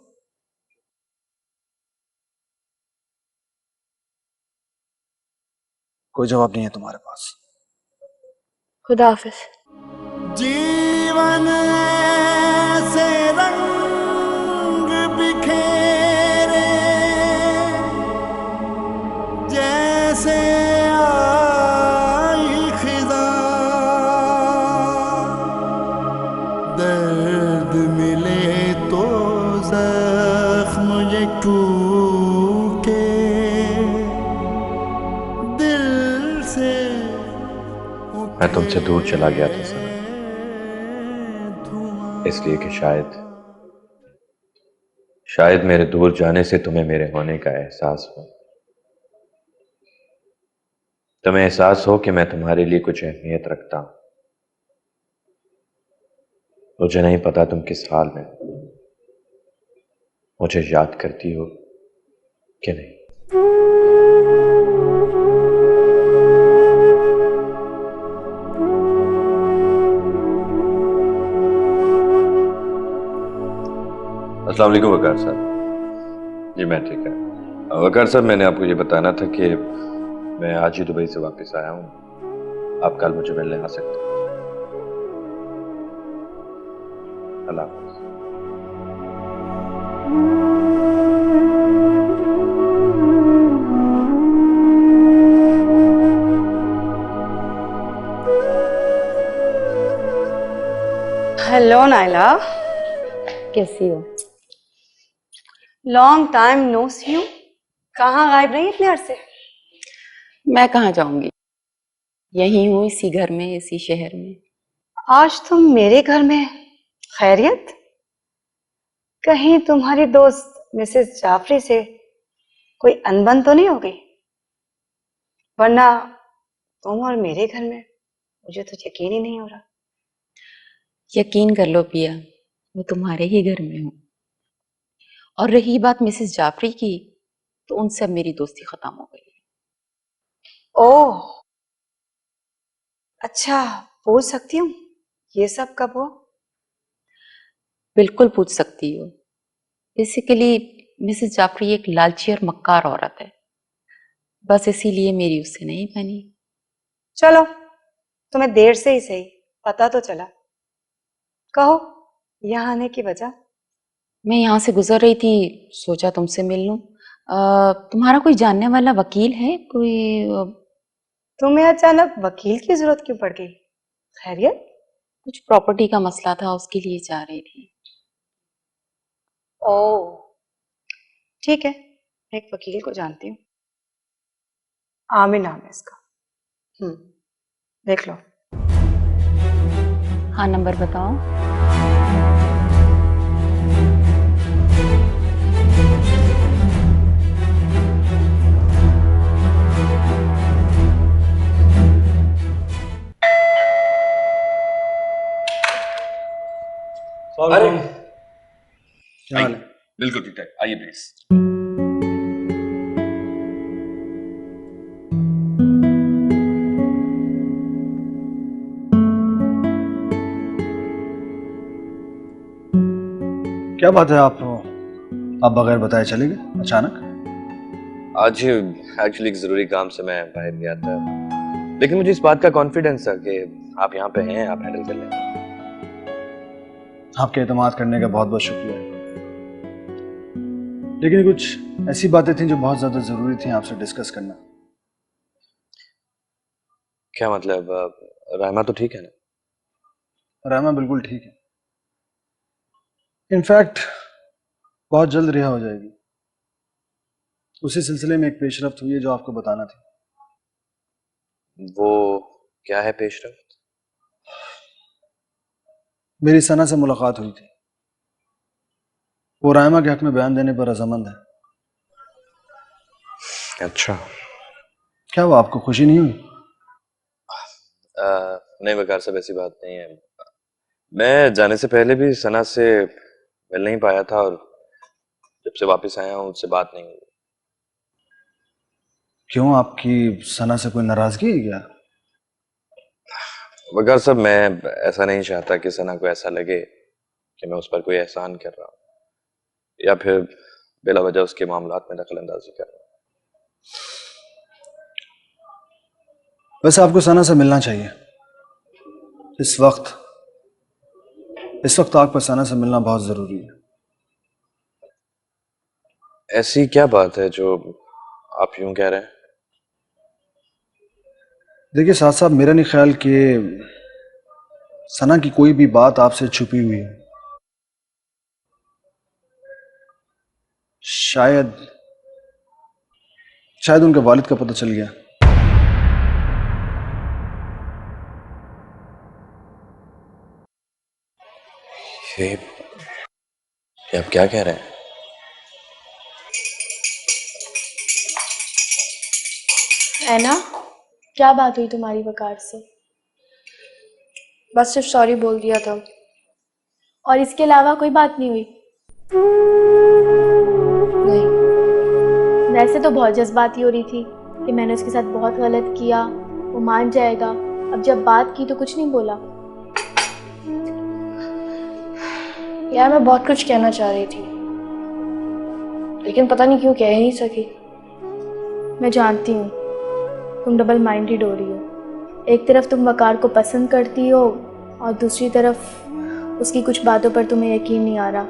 कोई जवाब नहीं है तुम्हारे पास। खुदा हाफिज। जीवन से रंग बिखेरे जैसे आई खिज़ा, दर्द मिले तो जख्म ये टूटे दिल से। मैं तुमसे दूर चला गया था सना, इसलिए कि शायद मेरे दूर जाने से तुम्हें मेरे होने का एहसास हो। तुम्हें एहसास हो कि मैं तुम्हारे लिए कुछ अहमियत रखता हूं। मुझे नहीं पता तुम किस हाल में हो, मुझे याद करती हो कि नहीं। अस्सलाम वालेकुम वकार साहब। जी मैं ठीक है। वकार साहब, मैंने आपको ये बताना था कि मैं आज ही दुबई से वापस आया हूँ। आप कल मुझे मिलने आ सकते हैं। अल्लाह हाफ़िज़। हेलो नाइला, कैसी हो? Long time no see you. कहाँ गायब रही इतने अरसे? मैं कहाँ जाऊंगी, यही हूँ, इसी घर में, इसी शहर में। आज तुम मेरे घर में? खैरियत? कहीं तुम्हारी दोस्त मिसेस जाफरी से कोई अनबन तो नहीं हो गई? वरना तुम और मेरे घर में मुझे तो यकीन ही नहीं हो रहा। यकीन कर लो पिया, वो तुम्हारे ही घर में हूँ। और रही बात मिसेस जाफरी की, तो उनसे अब मेरी दोस्ती खत्म हो गई। ओह, अच्छा, पूछ सकती हूँ ये सब कब हुआ? बिल्कुल पूछ सकती हो। बेसिकली मिसेस जाफरी एक लालची और मक्कार औरत है, बस इसीलिए मेरी उससे नहीं बनी। चलो, तुम्हें देर से ही सही पता तो चला। कहो, यहाँ आने की वजह? मैं यहाँ से गुजर रही थी, सोचा तुमसे मिल लूं। तुम्हारा कोई जानने वाला वकील है कोई? तुम्हें अचानक वकील की जरूरत क्यों पड़ गई? खैरियत? कुछ प्रॉपर्टी का मसला था, उसके लिए जा रही थी। ओह, ठीक है, मैं एक वकील को जानती हूँ, आमिर नाम है इसका। देख लो। हाँ, नंबर बताओ। अरे क्या हाल है? बिल्कुल ठीक ठाक, आइए प्लीज। क्या बात है, आप बगैर बताए चले गए अचानक? आज एक्चुअली एक जरूरी काम से मैं बाहर गया था, लेकिन मुझे इस बात का कॉन्फिडेंस था कि आप यहाँ पे हैं, आप हैंडल कर लेंगे। आपके एतमाद करने का बहुत बहुत शुक्रिया, लेकिन कुछ ऐसी बातें थी जो बहुत ज्यादा जरूरी थी आपसे डिस्कस करना। क्या मतलब? रहमा तो ठीक है ना? रहमा बिल्कुल ठीक है, इनफैक्ट बहुत जल्द रिहा हो जाएगी। उसी सिलसिले में एक पेशरफ्त हुई है जो आपको बताना थी। वो क्या है पेशरफ्त? मेरी सना से मुलाकात हुई थी, वो रहमा के हक में बयान देने पर रजामंद है। अच्छा। क्या वो आपको खुशी नहीं हुई? नहीं वकार साहब, ऐसी बात नहीं है। मैं जाने से पहले भी सना से मिल नहीं पाया था, और जब से वापस आया हूँ उससे बात नहीं हुई। क्यों, आपकी सना से कोई नाराजगी है क्या? वकार साहब, मैं ऐसा नहीं चाहता कि सना को ऐसा लगे कि मैं उस पर कोई एहसान कर रहा हूँ या फिर बिला वजह उसके मामलात में दखल अंदाजी कर रहा हूँ। वैसे आपको सना से मिलना चाहिए। इस वक्त आपको सना से मिलना बहुत जरूरी है। ऐसी क्या बात है जो आप यूं कह रहे हैं? देखिए साथ साहब, मेरा नहीं ख्याल कि सना की कोई भी बात आपसे छुपी हुई है। शायद उनके वालिद का पता चल गया। ये आप क्या कह रहे हैं? ऐना, क्या बात हुई तुम्हारी वकार से? बस सिर्फ सॉरी बोल दिया था। और इसके अलावा कोई बात नहीं हुई? नहीं। वैसे तो बहुत जज्बाती हो रही थी कि मैंने उसके साथ बहुत गलत किया, वो मान जाएगा। अब जब बात की तो कुछ नहीं बोला। यार मैं बहुत कुछ कहना चाह रही थी, लेकिन पता नहीं क्यों कह ही नहीं सकी। मैं जानती हूँ तुम डबल माइंडेड हो रही हो। एक तरफ तुम वकार को पसंद करती हो और दूसरी तरफ उसकी कुछ बातों पर तुम्हें यकीन नहीं आ रहा।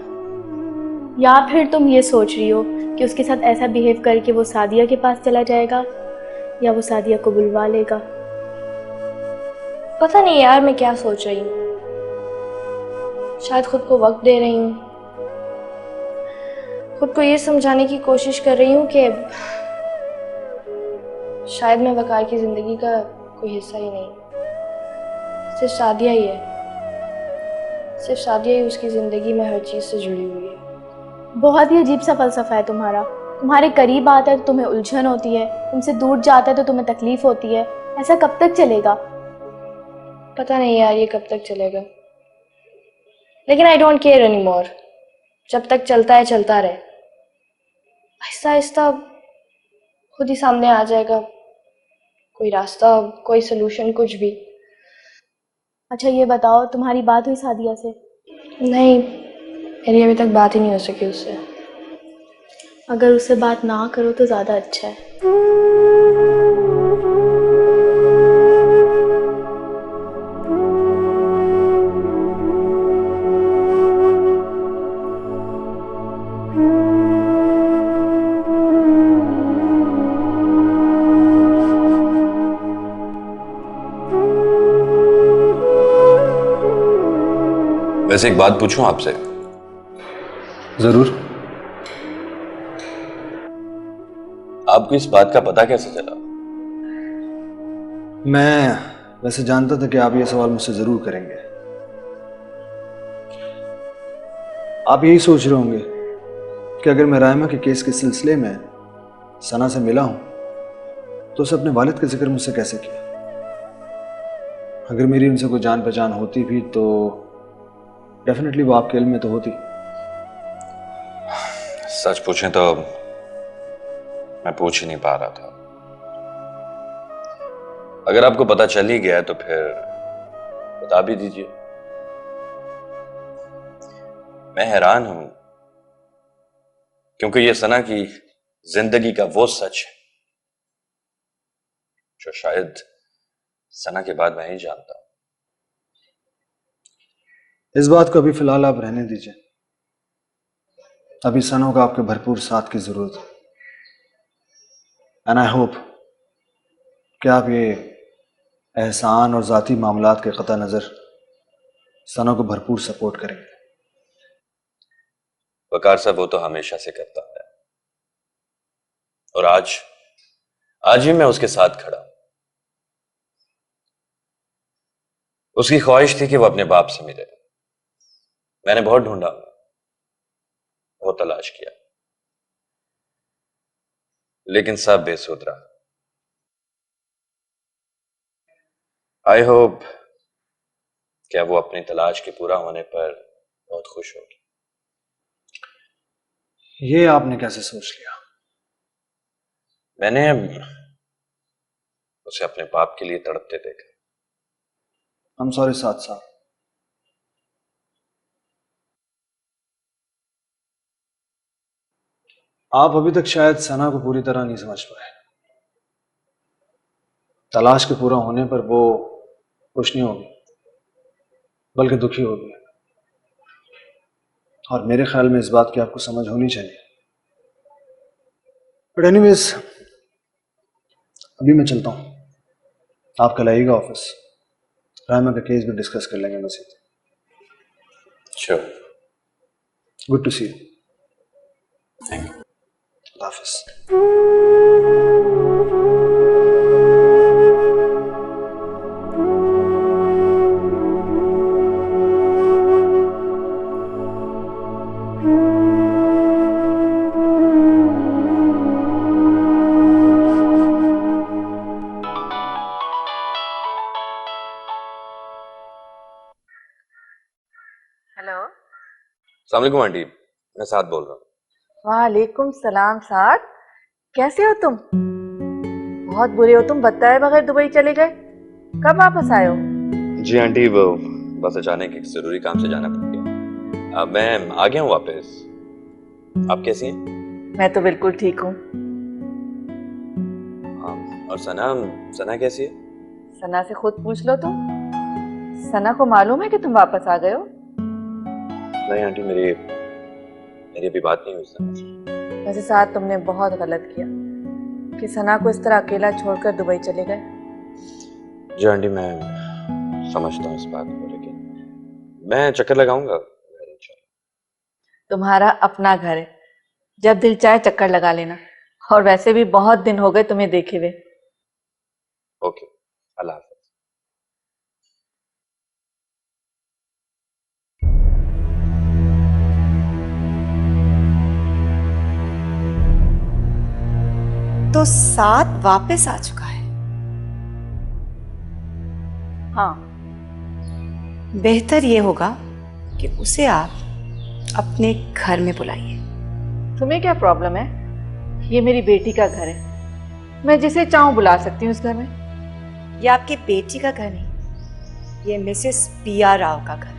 या फिर तुम ये सोच रही हो कि उसके साथ ऐसा बिहेव करके वो सादिया के पास चला जाएगा या वो सादिया को बुलवा लेगा। पता नहीं यार मैं क्या सोच रही हूँ। शायद खुद को वक्त दे रही हूँ, खुद को ये समझाने की कोशिश कर रही हूँ कि शायद मैं वकार की जिंदगी का कोई हिस्सा ही नहीं, सिर्फ सादिया ही है। सिर्फ सादिया ही उसकी जिंदगी में हर चीज से जुड़ी हुई है। बहुत ही अजीब सा फलसफा है तुम्हारा। तुम्हारे करीब आता है तो तुम्हें उलझन होती है, तुमसे दूर जाता है तो तुम्हें तकलीफ होती है। ऐसा कब तक चलेगा? पता नहीं यार ये कब तक चलेगा, लेकिन I don't care any more. जब तक चलता है चलता रहे, आहिस्ता आहिस्ता खुद ही सामने आ जाएगा कोई रास्ता, कोई सोल्यूशन, कुछ भी। अच्छा ये बताओ, तुम्हारी बात हुई सादिया से? नहीं, मेरी अभी तक बात ही नहीं हो सकी उससे। अगर उससे बात ना करो तो ज़्यादा अच्छा है। वैसे एक बात पूछूं आपसे? जरूर। आपको इस बात का पता कैसे चला? मैं वैसे जानता था कि आप ये सवाल मुझसे जरूर करेंगे। आप यही सोच रहे होंगे कि अगर मैं रहमा के केस के सिलसिले में सना से मिला हूं तो उसे अपने वालिद का जिक्र मुझसे कैसे किया। अगर मेरी उनसे कोई जान पहचान होती भी तो डेफिनेटली वो आपके इल्म में तो होती। सच पूछें तो मैं पूछ ही नहीं पा रहा था। अगर आपको पता चल ही गया तो फिर बता भी दीजिए। मैं हैरान हूं क्योंकि ये सना की जिंदगी का वो सच है जो शायद सना के बाद मैं ही जानता हूं। इस बात को अभी फिलहाल आप रहने दीजिए। अभी सना को आपके भरपूर साथ की जरूरत है। एंड आई होप कि आप ये एहसान और जाती मामलात के कतई नजर सना को भरपूर सपोर्ट करेंगे। वकार साहब वो तो हमेशा से करता है, और आज भी मैं उसके साथ खड़ा हूं। उसकी ख्वाहिश थी कि वो अपने बाप से मिले। मैंने बहुत ढूंढा, बहुत तलाश किया, लेकिन सब बेसुध रहा। आई होप क्या वो अपनी तलाश के पूरा होने पर बहुत खुश होगी। ये आपने कैसे सोच लिया? मैंने उसे अपने बाप के लिए तड़पते देखा। हम सॉरी साथ साथ। आप अभी तक शायद सना को पूरी तरह नहीं समझ पाए। तलाश के पूरा होने पर वो खुश नहीं होगी, बल्कि दुखी होगी। और मेरे ख्याल में इस बात की आपको समझ होनी चाहिए। बट एनीवेज, अभी मैं चलता हूं। आप कल आइएगा ऑफिस, रायमा का केस भी डिस्कस कर लेंगे Majeed. Sure. Good to see you. Thank you. हाफिज। हेलो। अस्सलाम वालेकुम आंटी, मैं साथ बोल रहा हूँ। वालेकुम सलाम साद, कैसे हो तुम? बहुत बुरे हो तुम, बताए बगैर दुबई चले गए। कब वापस आए हो? जी आंटी, वो बस अचानक एक जरूरी काम से जाना पड़ गया। अब मैं आ गया हूँ वापस। आप कैसी हैं? मैं तो बिल्कुल ठीक हूँ। हाँ, और सना कैसी है? सना से खुद पूछ लो तुम। सना को मालूम है कि तुम वापस आ गए हो? नहीं आंटी, मेरी अभी बात नहीं हुई सना से। वैसे साथ तुमने बहुत गलत किया कि सना को इस तरह अकेला छोड़कर दुबई चले गए। जी आंटी, मैं समझता हूँ इस बात को, लेकिन मैं चक्कर लगाऊंगा इंशाल्लाह। तुम्हारा अपना घर है, जब दिल चाहे चक्कर लगा लेना। और वैसे भी बहुत दिन हो गए तुम्हें देखे हुए। ओके, अल्लाह हाफ़िज़। तो साथ वापस आ चुका है। हाँ, बेहतर ये होगा कि उसे आप अपने घर में बुलाइए। तुम्हें क्या प्रॉब्लम है? ये मेरी बेटी का घर है, मैं जिसे चाहूं बुला सकती हूँ इस घर में। ये आपकी बेटी का घर नहीं, ये मिसेस पिया राव का घर है।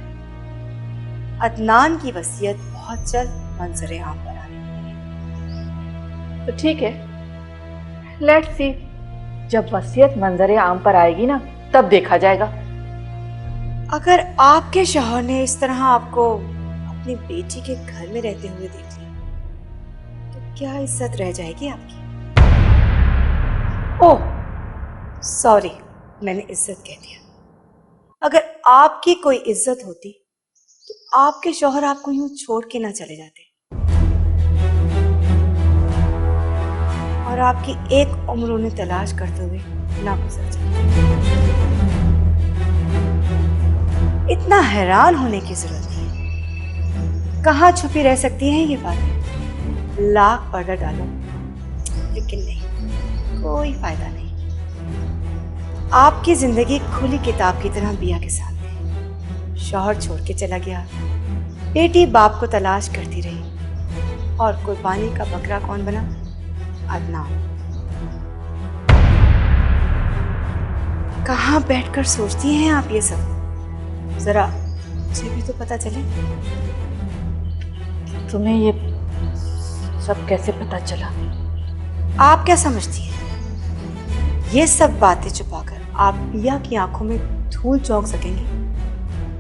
अदनान की वसीयत बहुत जल्द मंजरे आम पर आने वाली है। तो ठीक है, लेट्स सी। जब वसीयत मंजरे आम पर आएगी ना, तब देखा जाएगा। अगर आपके शौहर ने इस तरह आपको अपनी बेटी के घर में रहते हुए देख लिया, तो क्या इज्जत रह जाएगी आपकी? ओह सॉरी, मैंने इज्जत कह दिया। अगर आपकी कोई इज्जत होती तो आपके शौहर आपको यूं छोड़ के ना चले जाते, और आपकी एक उम्र उन्हें तलाश करते हुए ना गुजर जाती। इतना हैरान होने की जरूरत नहीं। कहाँ छुपी रह सकती हैं ये बातें? लाख पर्दा डालो, लेकिन नहीं, कोई फायदा नहीं। आपकी जिंदगी खुली किताब की तरह बिया के सामने। शौहर छोड़ के चला गया, बेटी बाप को तलाश करती रही, और कुर्बानी का बकरा कौन बना? अदनान। कहाँ बैठकर सोचती हैं आप ये सब? जरा मुझे भी तो पता चले। तुम्हें ये सब कैसे पता चला? आप क्या समझती हैं? ये सब बातें छुपाकर आप पिया की आंखों में धूल झोंक सकेंगे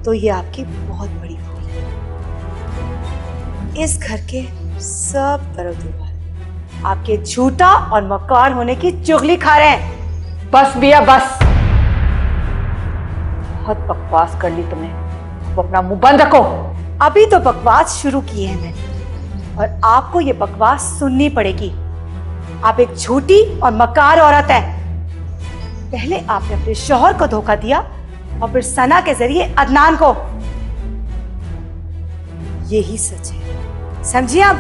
तो ये आपकी बहुत बड़ी भूल है। इस घर के सब दरोदीवार आपके झूठा और मक्कार होने की चुगली खा रहे हैं। बस बिया बस, बहुत बकवास कर ली तुमने, अब अपना मुंह बंद रखो। अभी तो बकवास शुरू की है मैंने और आपको ये बकवास सुननी पड़ेगी। आप एक झूठी और मक्कार औरत है। पहले आपने अपने शौहर को धोखा दिया और फिर सना के जरिए अदनान को। यही सच है, समझिए आप।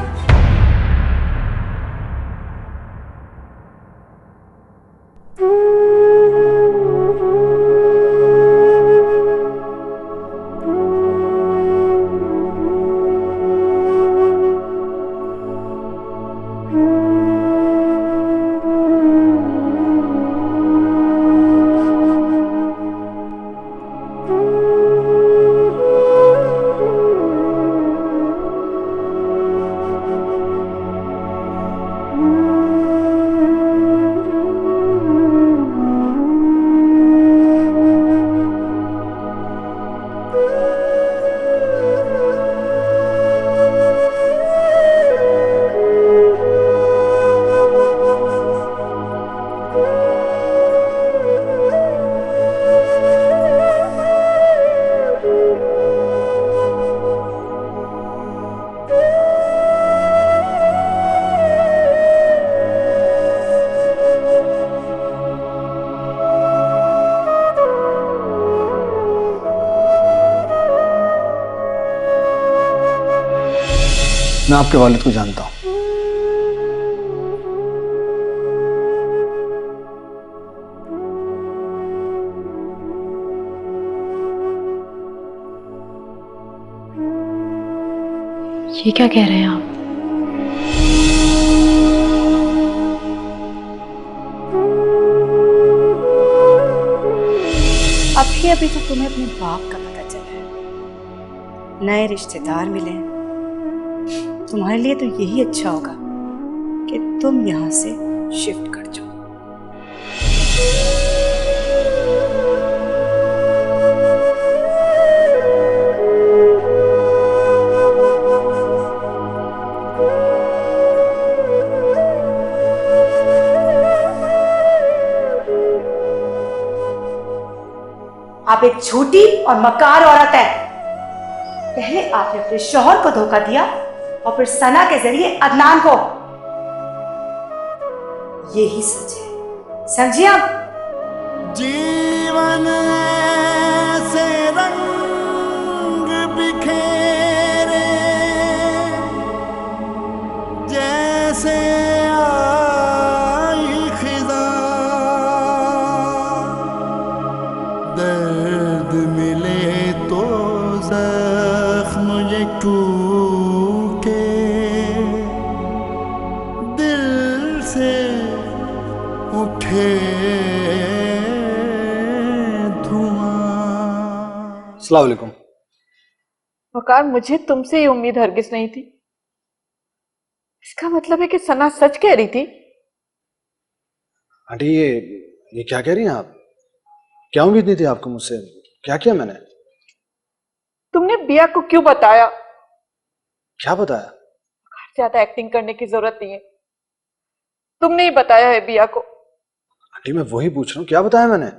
मैं आपके वालिद को जानता हूं। ये क्या कह रहे हैं आप? अभी अभी तो तुम्हें अपने बाप का पता चला है, नए रिश्तेदार मिले हैं। तुम्हारे लिए तो यही अच्छा होगा कि तुम यहां से शिफ्ट कर जाओ। आप एक झूठी और मक्कार औरत है। पहले आपने अपने शौहर को धोखा दिया और फिर सना के जरिए अदनान को। यही सच है, समझिए आप। जीवन से रंग बिखेरे जैसे आई खिज़ां, दर्द मिले तो जख्म ये टूटे, दिल से उठे अस्सलाम वालेकुम। वकार, मुझे तुमसे ये उम्मीद हरगिज नहीं थी। इसका मतलब है कि सना सच कह रही थी। आंटी ये क्या कह रही हैं आप? क्या उम्मीद नहीं थी आपको मुझसे? क्या किया मैंने? तुमने बिया को क्यों बताया? क्या बताया? ज्यादा एक्टिंग करने की जरूरत नहीं है, तुमने ही बताया है बिया को। आंटी मैं वही पूछ रहा हूँ, क्या बताया मैंने?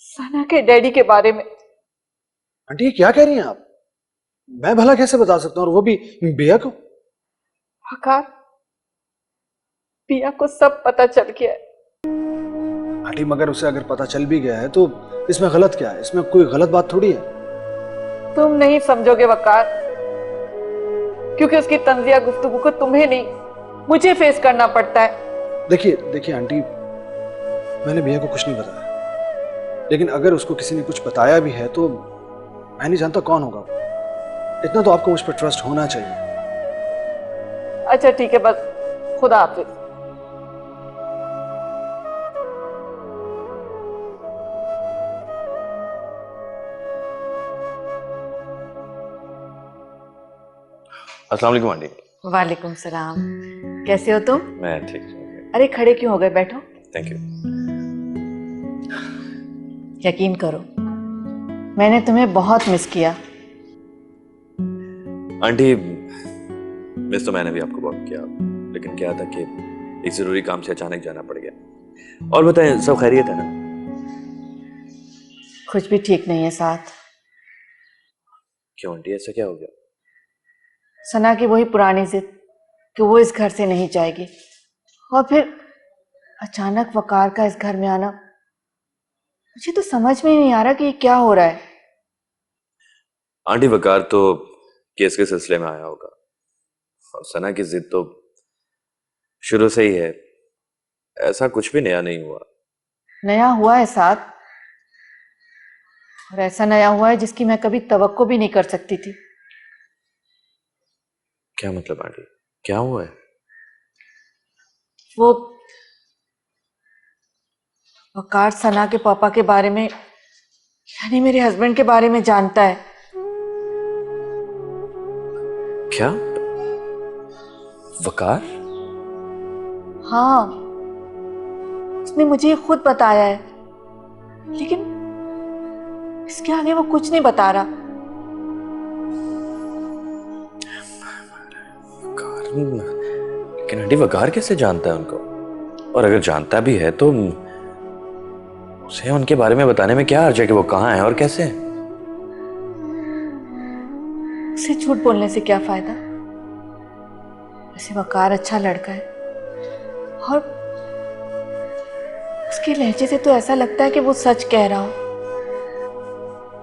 सना के डैडी के बारे में। आंटी ये क्या कह रही हैं आप? मैं भला कैसे बता सकता हूँ, और वो भी बिया को? वकार, बिया को सब पता चल गया है। आंटी मगर उसे अगर पता चल भी गया है तो इसमें गलत क्या है? इसमें कोई गलत बात थोड़ी है। तुम नहीं समझोगे वकार, क्योंकि उसकी तंजिया गुफ्तगू को तुम्हें नहीं मुझे फेस करना पड़ता है। देखिए देखिए आंटी, मैंने बिया को कुछ नहीं बताया, लेकिन अगर उसको किसी ने कुछ बताया भी है तो मैं नहीं जानता कौन होगा। इतना तो आपको मुझ पर ट्रस्ट होना चाहिए। अच्छा ठीक है, बस खुदा हाफिज। अस्सलाम वालेकुम आंटी। वालेकुम सलाम। कैसे हो तुम? मैं ठीक हूँ। अरे खड़े क्यों हो गए, बैठो। Thank you. यकीन करो, मैंने तुम्हें बहुत मिस किया। आंटी, मिस तो मैंने भी आपको बहुत किया, लेकिन क्या था कि एक जरूरी काम से अचानक जाना पड़ गया। और बताएं, सब खैरियत है ना? कुछ भी ठीक नहीं है साथ। क्यों आंटी, ऐसा क्या हो गया? सना की वही पुरानी जिद कि वो इस घर से नहीं जाएगी, और फिर अचानक वकार का इस घर में आना। मुझे तो समझ में ही नहीं आ रहा कि ये क्या हो रहा है। आंटी, वकार तो केस के सिलसिले में आया होगा, और सना की जिद तो शुरू से ही है। ऐसा कुछ भी नया नहीं हुआ। नया हुआ है साथ, और ऐसा नया हुआ है जिसकी मैं कभी तवक्को भी नहीं कर सकती थी। क्या मतलब आंटी, क्या हुआ है? वो वकार सना के पापा के बारे में, यानी मेरे हस्बैंड के बारे में जानता है। क्या? वकार? हाँ, उसने मुझे ये खुद बताया है, लेकिन इसके आगे वो कुछ नहीं बता रहा। वकार? लेकिन आंटी, वकार कैसे जानता है उनको? और अगर जानता भी है तो उसे उनके बारे में बताने में क्या हर्ज है कि वो कहाँ है और कैसे है? उसे झूठ बोलने से क्या फायदा? वैसे वकार अच्छा लड़का है, और उसके लहजे से तो ऐसा लगता है कि वो सच कह रहा हो।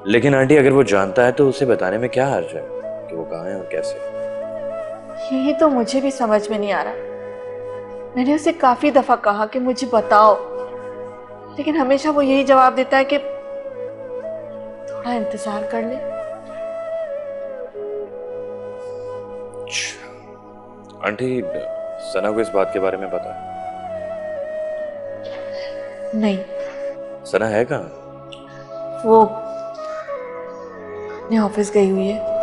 लेकिन आंटी, अगर वो जानता है तो उसे बताने में क्या हर्ज है कि वो कहाँ है और कैसे? यही तो मुझे भी समझ में नहीं आ रहा। मैंने उसे काफी दफा कहा कि मुझे बताओ, लेकिन हमेशा वो यही जवाब देता है कि थोड़ा इंतजार कर ले। आंटी, सना को इस बात के बारे में पता है? नहीं, सना है कहाँ? वो अपने ऑफिस गई हुई है।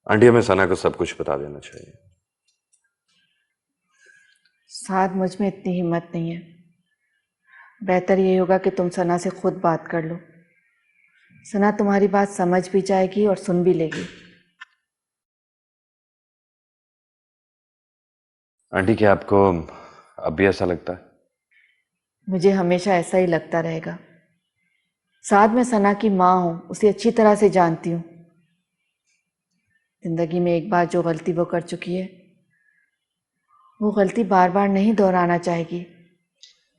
आंटी, हमें सना को सब कुछ बता देना चाहिए। साथ मुझ में इतनी हिम्मत नहीं है। बेहतर ये होगा कि तुम सना से खुद बात कर लो। सना तुम्हारी बात समझ भी जाएगी और सुन भी लेगी। आंटी, क्या आपको अब भी ऐसा लगता है? मुझे हमेशा ऐसा ही लगता रहेगा। साथ में सना की माँ हूं, उसे अच्छी तरह से जानती हूँ। जिंदगी में एक बार जो गलती वो कर चुकी है, वो गलती बार बार नहीं दोहराना चाहेगी।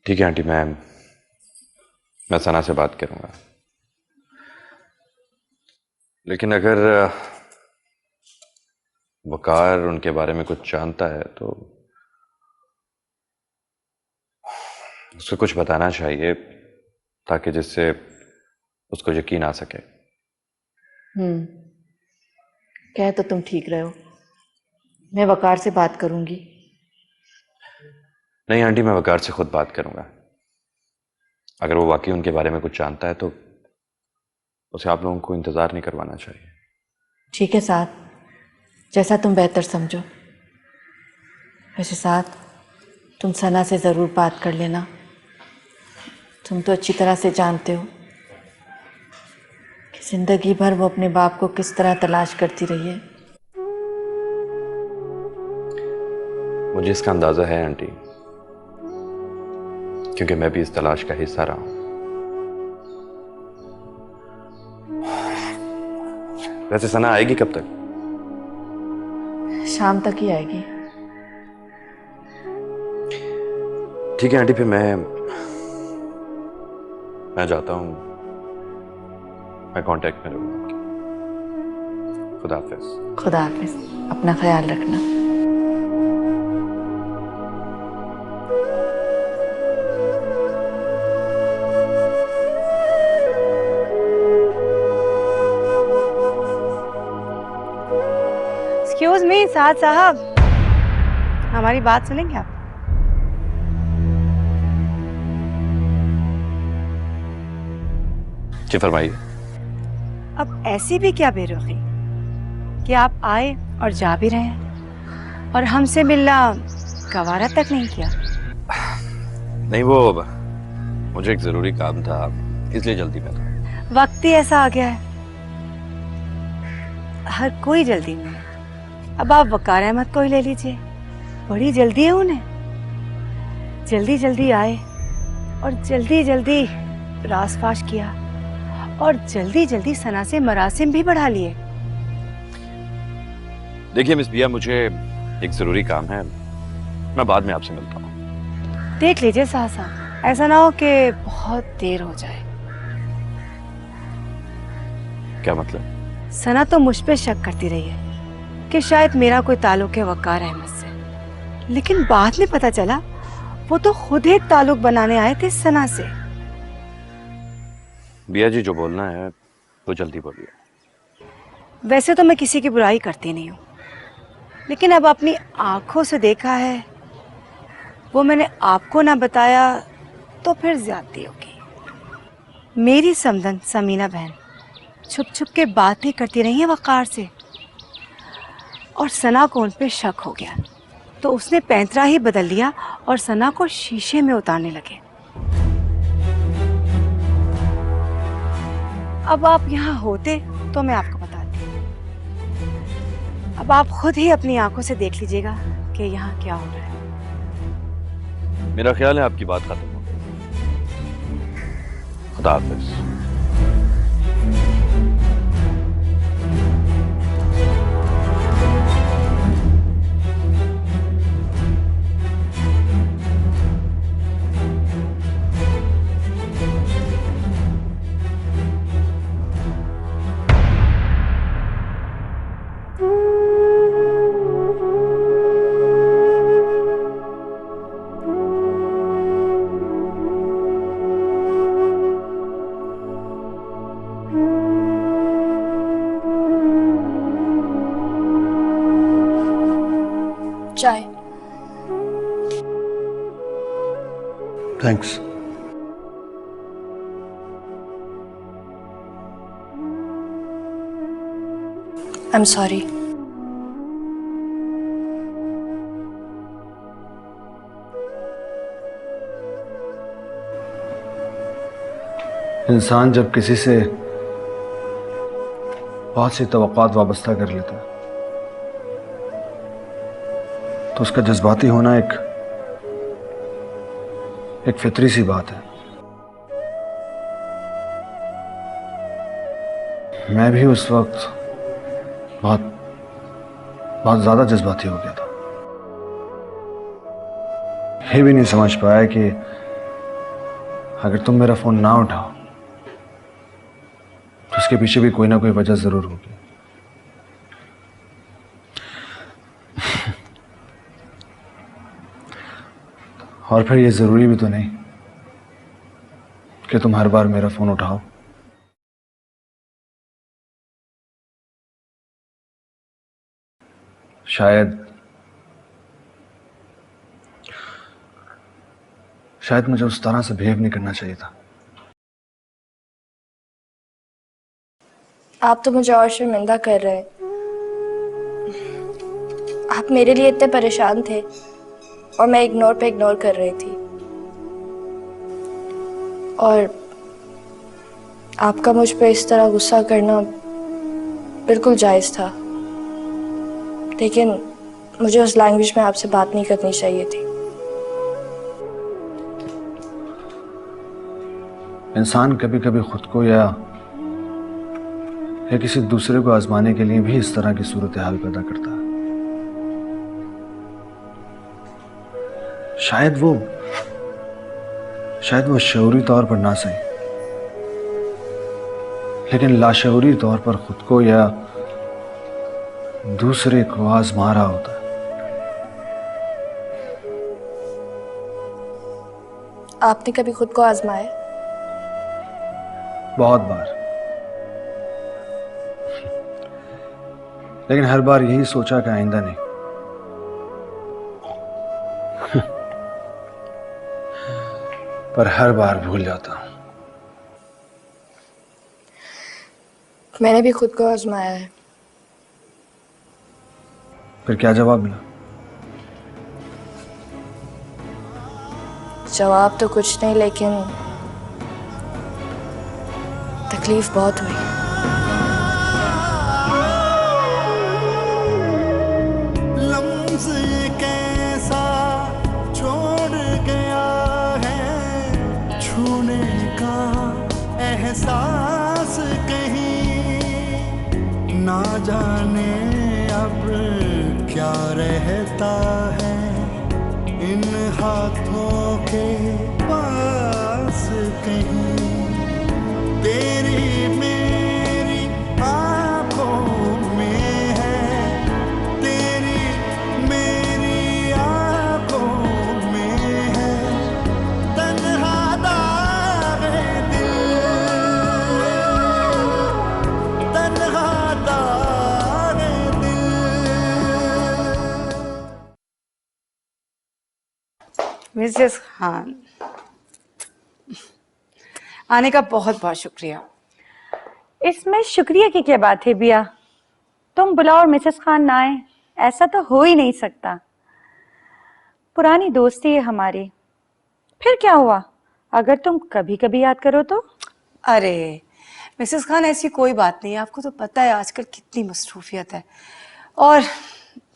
ठीक है आंटी, मैं सना से बात करूंगा। लेकिन अगर वकार उनके बारे में कुछ जानता है तो उसको कुछ बताना चाहिए, ताकि जिससे उसको यकीन आ सके। कह तो तुम ठीक रहे हो। मैं वकार से बात करूंगी। नहीं आंटी, मैं वकार से खुद बात करूंगा। अगर वो वाकई उनके बारे में कुछ जानता है तो उसे आप लोगों को इंतजार नहीं करवाना चाहिए। ठीक है साथ, जैसा तुम बेहतर समझो। वैसे साथ, तुम सना से ज़रूर बात कर लेना। तुम तो अच्छी तरह से जानते हो कि जिंदगी भर वो अपने बाप को किस तरह तलाश करती रही है। मुझे इसका अंदाजा है आंटी, क्योंकि मैं भी इस तलाश का हिस्सा रहा हूं। वैसे सना आएगी कब तक? शाम तक ही आएगी। ठीक है आंटी, फिर मैं जाता हूं। मैं कांटेक्ट में रहूंगा। खुदा हाफिज। खुदा हाफिज। अपना ख्याल रखना। एक्सक्यूज मी साद साहब, हमारी बात सुनेंगे आप? जी फरमाइए। अब ऐसी भी क्या बेरुखी कि आप आए और जा भी रहे हैं और हमसे मिलना गवारा तक नहीं किया। नहीं, वो मुझे एक जरूरी काम था, इसलिए जल्दी में था। वक्त ही ऐसा आ गया है, हर कोई जल्दी में है। अब आप वकार अहमद को ही ले लीजिए, बड़ी जल्दी है उन्हें। जल्दी जल्दी आए और जल्दी जल्दी रासफाश किया और जल्दी जल्दी सना से मरासिम भी बढ़ा लिए। देखिए मिस बिया, मुझे एक जरूरी काम है, मैं बाद में आपसे मिलता हूँ। देख लीजिए साहसा, ऐसा ना हो कि बहुत देर हो जाए। क्या मतलब? सना तो मुझ पे शक करती रही है कि शायद मेरा कोई ताल्लुक है वकार अहमद से, लेकिन बाद में पता चला वो तो खुद एक ताल्लुक बनाने आए थे सना से। बिया जी, जो बोलना है वो जल्दी बोलिए। वैसे तो मैं किसी की बुराई करती नहीं हूँ, लेकिन अब अपनी आंखों से देखा है, वो मैंने आपको ना बताया तो फिर ज्यादती होगी। मेरी समधन समीना बहन छुप छुप के बातें करती रही है वकार से, और सना को उन पे शक हो गया तो उसने पैंतरा ही बदल लिया और सना को शीशे में उतारने लगे। अब आप यहाँ होते तो मैं आपको बताती। अब आप खुद ही अपनी आंखों से देख लीजिएगा कि यहाँ क्या हो रहा है। मेरा ख्याल है आपकी बात खत्म हो गई। खुदा हाफिज। चाय। थैंक्स। I am sorry. इंसान जब किसी से बहुत सी तवक्कात वाबस्ता कर लेता है तो उसका जज्बाती होना एक फितरी सी बात है। मैं भी उस वक्त बहुत बहुत ज्यादा जज्बाती हो गया था। ये भी नहीं समझ पाया कि अगर तुम मेरा फोन ना उठाओ तो उसके पीछे भी कोई ना कोई वजह जरूर होगी। और फिर ये जरूरी भी तो नहीं कि तुम हर बार मेरा फोन उठाओ। शायद मुझे उस तरह से बिहेव नहीं करना चाहिए था। आप तो मुझे और शर्मिंदा कर रहे हैं। आप मेरे लिए इतने परेशान थे और मैं इग्नोर पे इग्नोर कर रही थी। और आपका मुझ पे इस तरह गुस्सा करना बिल्कुल जायज़ था, लेकिन मुझे उस लैंग्वेज में आपसे बात नहीं करनी चाहिए थी। इंसान कभी कभी खुद को या किसी दूसरे को आजमाने के लिए भी इस तरह की सूरत हाल पैदा करता है। शायद वो शऊरी तौर पर ना सही, लेकिन लाशऊरी तौर पर खुद को या दूसरे को आजमा रहा होता है। आपने कभी खुद को आजमाया? बहुत बार, लेकिन हर बार यही सोचा कि आइंदा नहीं। पर हर बार भूल जाता हूं। मैंने भी खुद को आजमाया है। फिर क्या जवाब मिला? जवाब तो कुछ नहीं, लेकिन तकलीफ बहुत हुई। लम्स ये कैसा छोड़ गया है, छूने का एहसास कहीं ना जाने अब क्या रहता है इन हाथों के पास कहीं। तेरी मेरी आंखों में है, तेरी मेरी आंखों में है तन्हा दागे दिल, तन्हा दागे दिल। मिसेस खान, आने का बहुत बहुत शुक्रिया। इसमें शुक्रिया की क्या बात है बिया? तुम बुलाओ और मिसेस खान ना आए, ऐसा तो हो ही नहीं सकता। पुरानी दोस्ती है हमारी। फिर क्या हुआ अगर तुम कभी कभी याद करो तो? अरे मिसेस खान, ऐसी कोई बात नहीं है। आपको तो पता है आजकल कितनी मसरूफियत है। और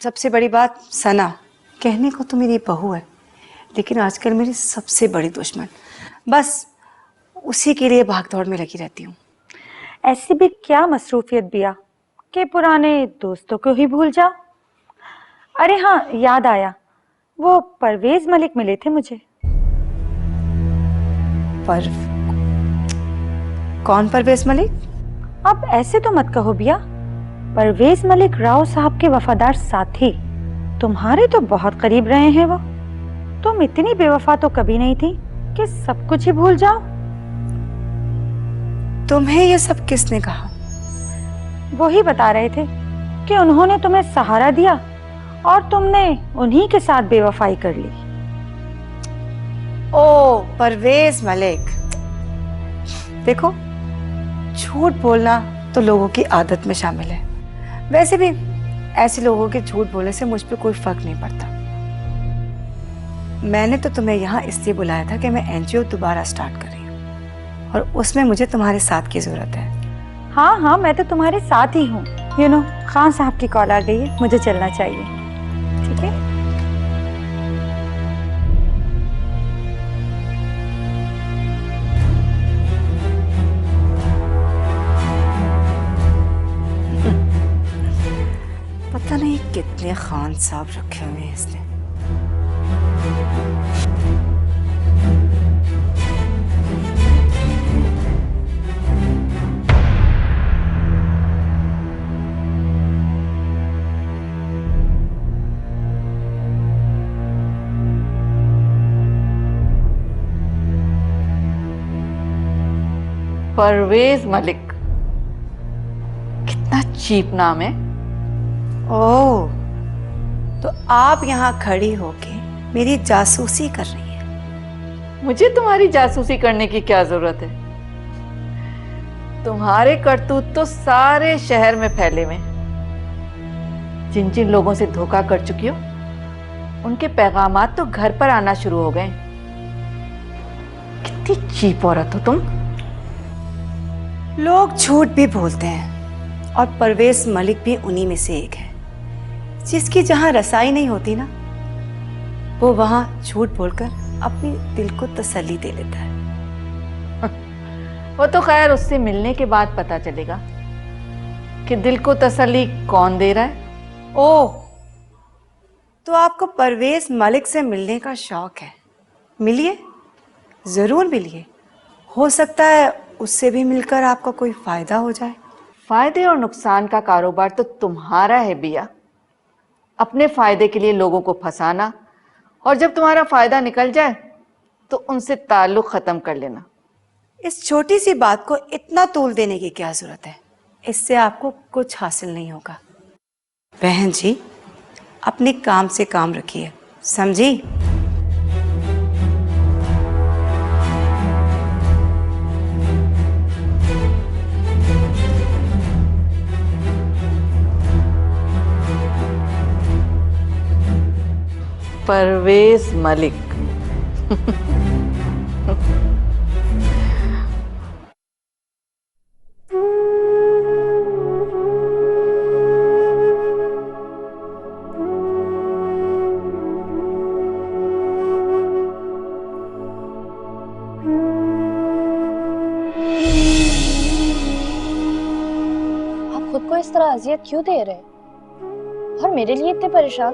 सबसे बड़ी बात, सना कहने को तो मेरी बहू है, लेकिन आजकल मेरी सबसे बड़ी दुश्मन। बस उसी के लिए भागदौड़ में लगी रहती हूँ। ऐसी भी क्या मसरूफियत बिया कि पुराने दोस्तों को ही भूल जाओ। अरे हाँ, याद आया, वो परवेज मलिक मिले थे मुझे। कौन परवेज मलिक? अब ऐसे तो मत कहो बिया। परवेज मलिक राव साहब के वफादार साथी, तुम्हारे तो बहुत करीब रहे हैं वो। तुम इतनी बेवफा तो कभी नहीं थी कि सब कुछ ही भूल जाओ। तुम्हें ये सब किसने कहा? वो ही बता रहे थे कि उन्होंने तुम्हें सहारा दिया और तुमने उन्हीं के साथ बेवफाई कर ली। ओ परवेज मलिक, देखो झूठ बोलना तो लोगों की आदत में शामिल है। वैसे भी ऐसे लोगों के झूठ बोलने से मुझ पे कोई फर्क नहीं पड़ता। मैंने तो तुम्हें यहाँ इसलिए बुलाया था कि मैं एनजीओ दोबारा स्टार्ट कर रही हूँ और उसमें मुझे तुम्हारे साथ की जरूरत है। हाँ हाँ, मैं तो तुम्हारे साथ ही हूँ। यू नो, खान साहब की कॉल आ गई है, मुझे चलना चाहिए। ठीक है। सारे खान साहब रखे हुए हैं इसने। परवेज मलिक, कितना चीप नाम है। ओह, तो आप यहाँ खड़ी होके मेरी जासूसी कर रही हैं? मुझे तुम्हारी जासूसी करने की क्या जरूरत है? तुम्हारे करतूत तो सारे शहर में फैले हुए। जिन जिन लोगों से धोखा कर चुकी हो उनके पैगामात तो घर पर आना शुरू हो गए। कितनी चीप औरत हो तुम। लोग झूठ भी बोलते हैं और परवेज मलिक भी उन्हीं में से एक है, जिसकी जहां रसाई नहीं होती ना, वो वहां झूठ बोलकर अपनी दिल को तसल्ली दे लेता है। वो तो खैर उससे मिलने के बाद पता चलेगा कि दिल को तसल्ली कौन दे रहा है। ओह, तो आपको परवेज मलिक से मिलने का शौक है? मिलिए, जरूर मिलिए। हो सकता है उससे भी मिलकर आपका कोई फायदा हो जाए। फायदे और नुकसान का कारोबार तो तुम्हारा है बिया। अपने फायदे के लिए लोगों को फंसाना, और जब तुम्हारा फायदा निकल जाए तो उनसे ताल्लुक खत्म कर लेना। इस छोटी सी बात को इतना तूल देने की क्या जरूरत है? इससे आपको कुछ हासिल नहीं होगा। बहन जी, अपने काम से काम रखिए, समझी? परवेज मलिक। आप खुद को इस तरह अजियत क्यों दे रहे हैं? और मेरे लिए इतने परेशान?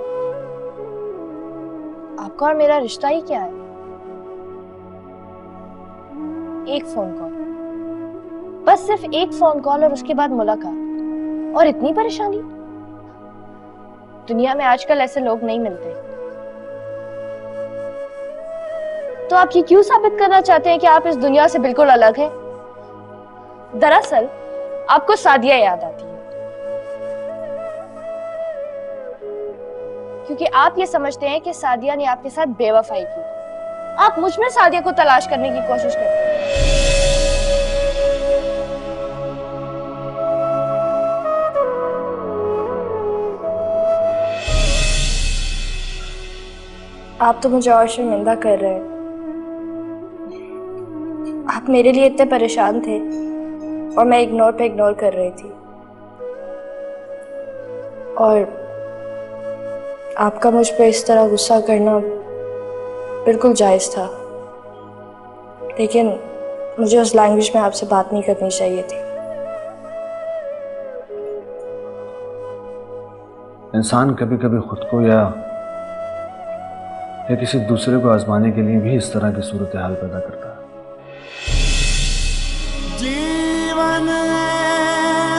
आपका और मेरा रिश्ता ही क्या है? एक फोन कॉल, बस सिर्फ एक फोन कॉल, और उसके बाद मुलाकात, और इतनी परेशानी? दुनिया में आजकल ऐसे लोग नहीं मिलते। तो आप ये क्यों साबित करना चाहते हैं कि आप इस दुनिया से बिल्कुल अलग हैं? दरअसल आपको सादिया याद आती है, क्योंकि आप ये समझते हैं कि सादिया ने आपके साथ बेवफाई की। आप मुझ में सादिया को तलाश करने की कोशिश करते हैं। आप तो मुझे और शर्मिंदा कर रहे हैं। आप मेरे लिए इतने परेशान थे और मैं इग्नोर पे इग्नोर कर रही थी, और आपका मुझ पे इस तरह गुस्सा करना बिल्कुल जायज़ था, लेकिन मुझे उस लैंग्वेज में आपसे बात नहीं करनी चाहिए थी। इंसान कभी कभी खुद को या किसी दूसरे को आजमाने के लिए भी इस तरह की सूरत हाल पैदा करता है। जीवन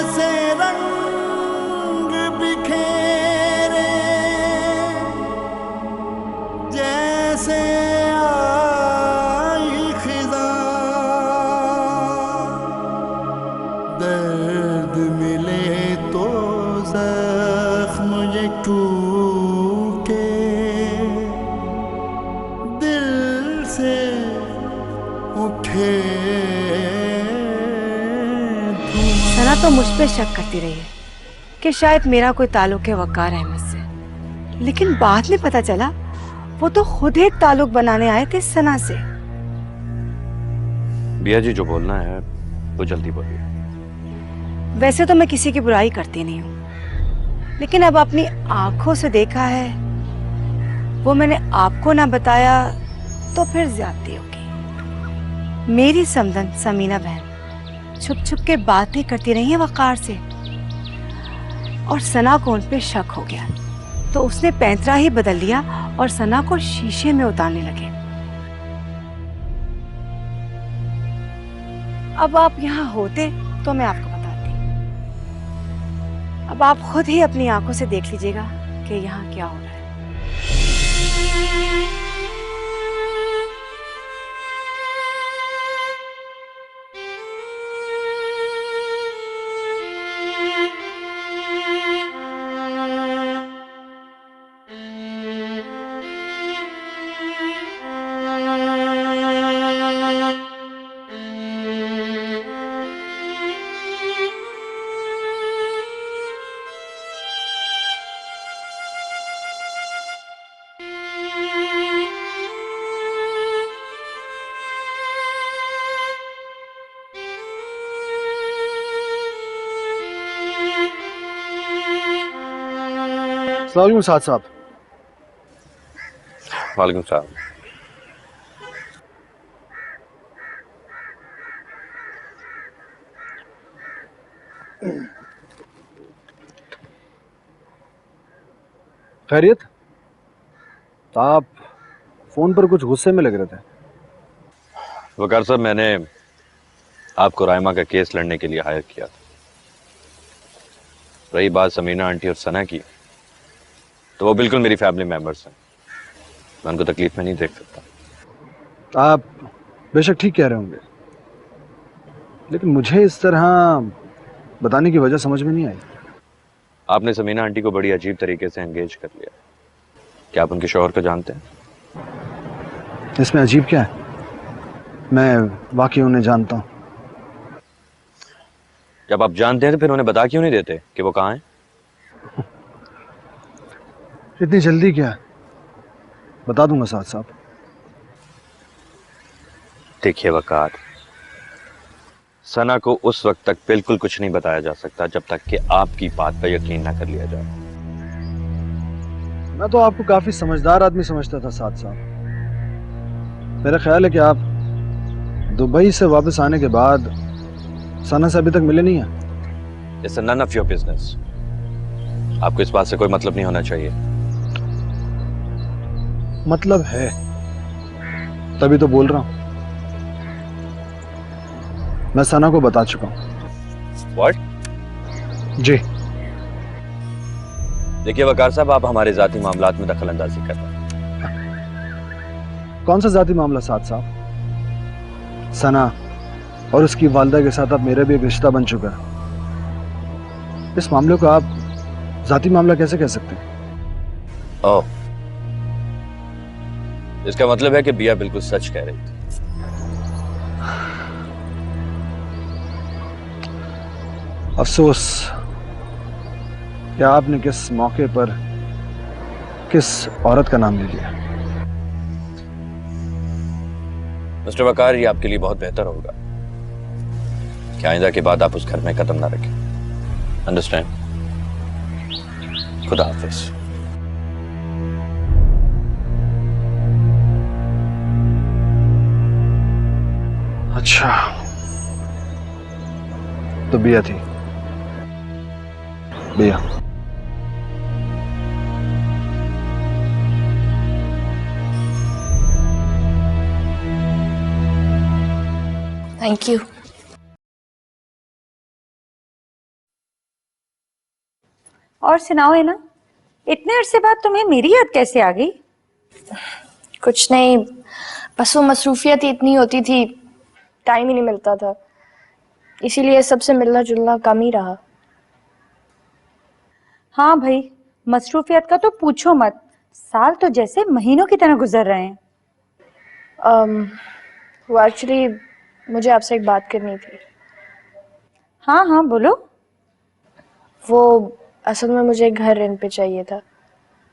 ऐसे रंग बिखेरे जैसे आई खिज़ां, दर्द मिले तो जख्म ये टूटे, दिल से उठे। सना तो मुझ पे शक करती रही है कि शायद मेरा कोई ताल्लुक है वकार अहमद से, लेकिन बाद में पता चला वो तो खुद एक ताल्लुक बनाने आए थे सना से। बिया जी, जो बोलना है वो जल्दी बोलिए। वैसे तो मैं किसी की बुराई करती नहीं हूँ, लेकिन अब अपनी आंखों से देखा है, वो मैंने आपको ना बताया तो फिर ज्यादती होगी। मेरी समधन समीना बहन छुप छुप के बातें करती रही है वकार से, और सना को उन पे शक हो गया। तो उसने पैंतरा ही बदल लिया और सना को शीशे में उतारने लगे। अब आप यहाँ होते तो मैं आपको बताती। अब आप खुद ही अपनी आंखों से देख लीजिएगा कि यहाँ क्या हो रहा है। अस्सलाम वालेकुम साद साहब। वालेकुम सलाम। खैरियत? आप फोन पर कुछ गुस्से में लग रहे थे। वकार साहब, मैंने आपको रायमा का केस लड़ने के लिए हायर किया था। रही बात समीना आंटी और सना की, तो वो बिल्कुल मेरी फैमिली मेंबर्स हैं। मैं उनको तकलीफ में नहीं देख सकता। आप बेशक ठीक कह रहे होंगे, लेकिन मुझे इस तरह बताने की वजह समझ में नहीं आई। आपने समीना आंटी को बड़ी अजीब तरीके से एंगेज कर लिया। क्या आप उनके शौहर को जानते हैं? इसमें अजीब क्या है? मैं वाकई उन्हें जानता हूँ। जब आप जानते हैं तो फिर उन्हें बता क्यों नहीं देते कि वो कहाँ हैं? इतनी जल्दी क्या? बता दूंगा साद साहब। देखिए वकार, सना को उस वक्त तक बिल्कुल कुछ नहीं बताया जा सकता जब तक कि आपकी बात पर यकीन ना कर लिया जाए। मैं तो आपको काफी समझदार आदमी समझता था साद साहब। मेरा ख्याल है कि आप दुबई से वापस आने के बाद सना से अभी तक मिले नहीं हैं। It's none of your business. आपको इस बात से कोई मतलब नहीं होना चाहिए। मतलब है, तभी तो बोल रहा हूं। मैं सना को बता चुका हूं। What? जी। देखिए वकार साहब, आप हमारे जाती मामलात में दखल अंदाजी कर रहे हैं। कौन सा जाती मामला साद साहब? सना और उसकी वालिदा के साथ अब मेरा भी एक रिश्ता बन चुका है। इस मामले को आप जाती मामला कैसे कह सकते हैं? ओह, इसका मतलब है कि बिया बिल्कुल सच कह रही थी। अफसोस कि आपने किस मौके पर किस औरत का नाम ले लिया। मिस्टर वकार, ये आपके लिए बहुत बेहतर होगा कि आइंदा के बाद आप उस घर में कदम ना रखें। अंडरस्टैंड? खुदा हाफिज। अच्छा, तो बिया थी। बिया। Thank you. और सुनाओ है ना, इतने अरसे बाद तुम्हें मेरी याद कैसे आ गई? कुछ नहीं, बस वो मसरूफियत ही इतनी होती थी, टाइम ही नहीं मिलता था, इसीलिए सबसे मिलना जुलना कम ही रहा। हाँ भाई, मसरूफियत का तो पूछो मत। साल तो जैसे महीनों की तरह गुजर रहे हैं। वो एक्चुअली मुझे आपसे एक बात करनी थी। हाँ हाँ बोलो। वो असल में मुझे एक घर रेंट पे चाहिए था।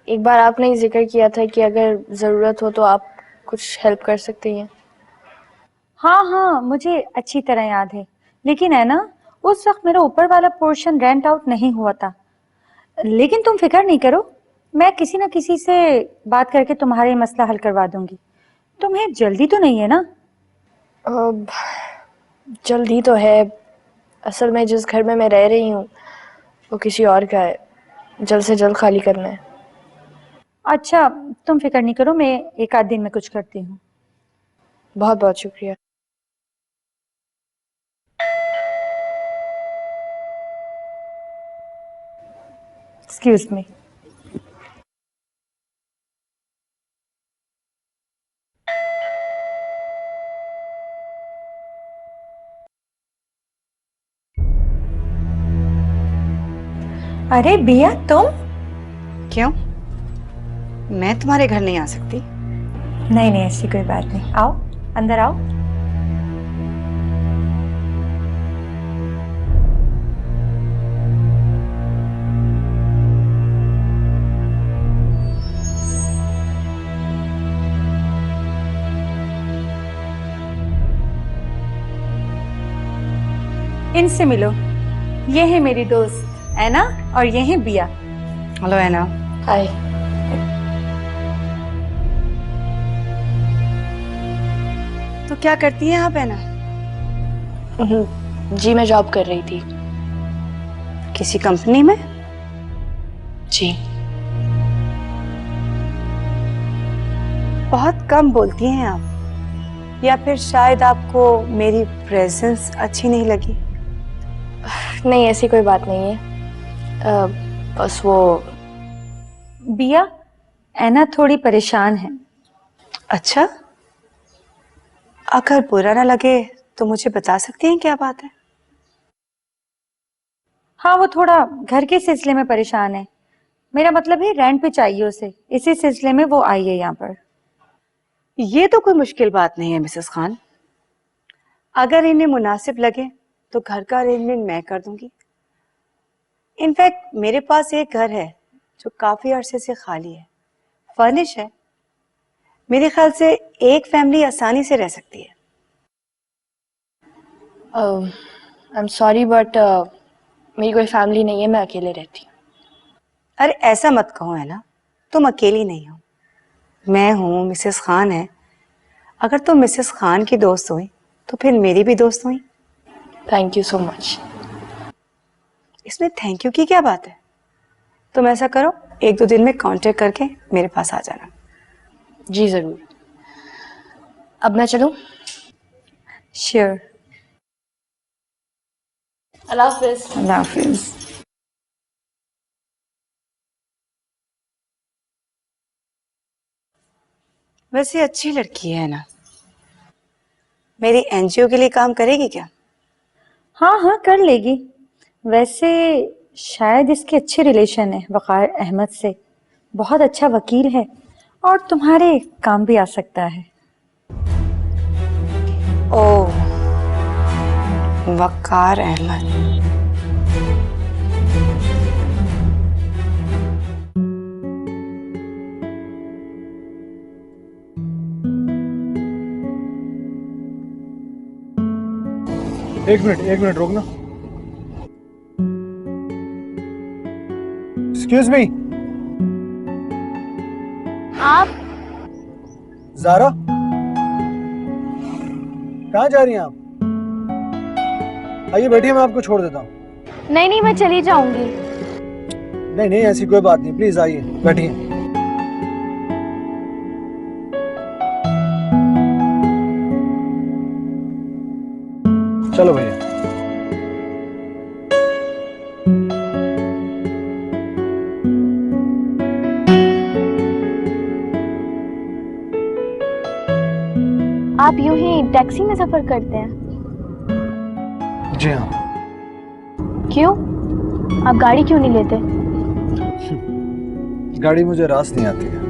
एक बार आपने ही जिक्र किया था कि अगर ज़रूरत हो तो आप कुछ हेल्प कर सकती हैं। हाँ हाँ, मुझे अच्छी तरह याद है, लेकिन है ना, उस वक्त मेरा ऊपर वाला पोर्शन रेंट आउट नहीं हुआ था। लेकिन तुम फिक्र नहीं करो, मैं किसी न किसी से बात करके तुम्हारा ये मसला हल करवा दूंगी। तुम्हें जल्दी तो नहीं है ना? जल्दी तो है। असल में जिस घर में मैं रह रही हूँ वो किसी और का है, जल्द से जल्द खाली करना है। अच्छा तुम फिक्र नहीं करो, मैं एक आध दिन में कुछ करती हूँ। बहुत बहुत शुक्रिया। Excuse me. अरे बिया तुम? क्यों, मैं तुम्हारे घर नहीं आ सकती? नहीं नहीं, ऐसी कोई बात नहीं, आओ अंदर आओ। इनसे मिलो, ये है मेरी दोस्त ऐना और ये है बिया। हेलो ऐना। हाय। तो क्या करती हैं आप ऐना? जी मैं जॉब कर रही थी। किसी कंपनी में? जी। बहुत कम बोलती हैं आप, या फिर शायद आपको मेरी प्रेजेंस अच्छी नहीं लगी? नहीं ऐसी कोई बात नहीं है, बस वो बिया, ऐना थोड़ी परेशान है। अच्छा, अगर बुरा ना लगे तो मुझे बता सकती हैं क्या बात है? हाँ वो थोड़ा घर के सिलसिले में परेशान है। मेरा मतलब है रेंट पे चाहिए उसे, इसी सिलसिले में वो आई है यहाँ पर। ये तो कोई मुश्किल बात नहीं है मिसेस खान। अगर इन्हें मुनासिब लगे तो घर का अरेंजमेंट मैं कर दूंगी। इनफैक्ट मेरे पास एक घर है जो काफी अरसे से खाली है, फर्निश है। मेरे ख्याल से एक फैमिली आसानी से रह सकती है। आई एम सॉरी बट मेरी कोई फैमिली नहीं है, मैं अकेले रहती हूँ। अरे ऐसा मत कहो है ना, तुम अकेली नहीं हो, मैं हूँ, मिसेस खान है। अगर तुम मिसेस खान की दोस्त हुई तो फिर मेरी भी दोस्त हुई। Thank you so much. इसमें थैंक यू की क्या बात है? तुम ऐसा करो, एक दो दिन में कांटेक्ट करके मेरे पास आ जाना। जी जरूर। अब मैं चलूं? श्योर। अल्लाह हाफिज। अल्लाह हाफिज। वैसे अच्छी लड़की है ना, मेरी एनजीओ के लिए काम करेगी क्या? हाँ हाँ कर लेगी। वैसे शायद इसके अच्छे रिलेशन है वकार अहमद से, बहुत अच्छा वकील है और तुम्हारे काम भी आ सकता है। ओह, वकार अहमद। एक मिनट रुकना। Excuse me. आप? ज़ारा, कहाँ जा रही हैं आप? आइए बैठिए, मैं आपको छोड़ देता हूँ। नहीं मैं चली जाऊंगी। नहीं ऐसी कोई बात नहीं, प्लीज आइए बैठिए। चलो भैया। आप यूं ही टैक्सी में सफर करते हैं? जी हाँ। क्यों, आप गाड़ी क्यों नहीं लेते? गाड़ी मुझे रास नहीं आती है।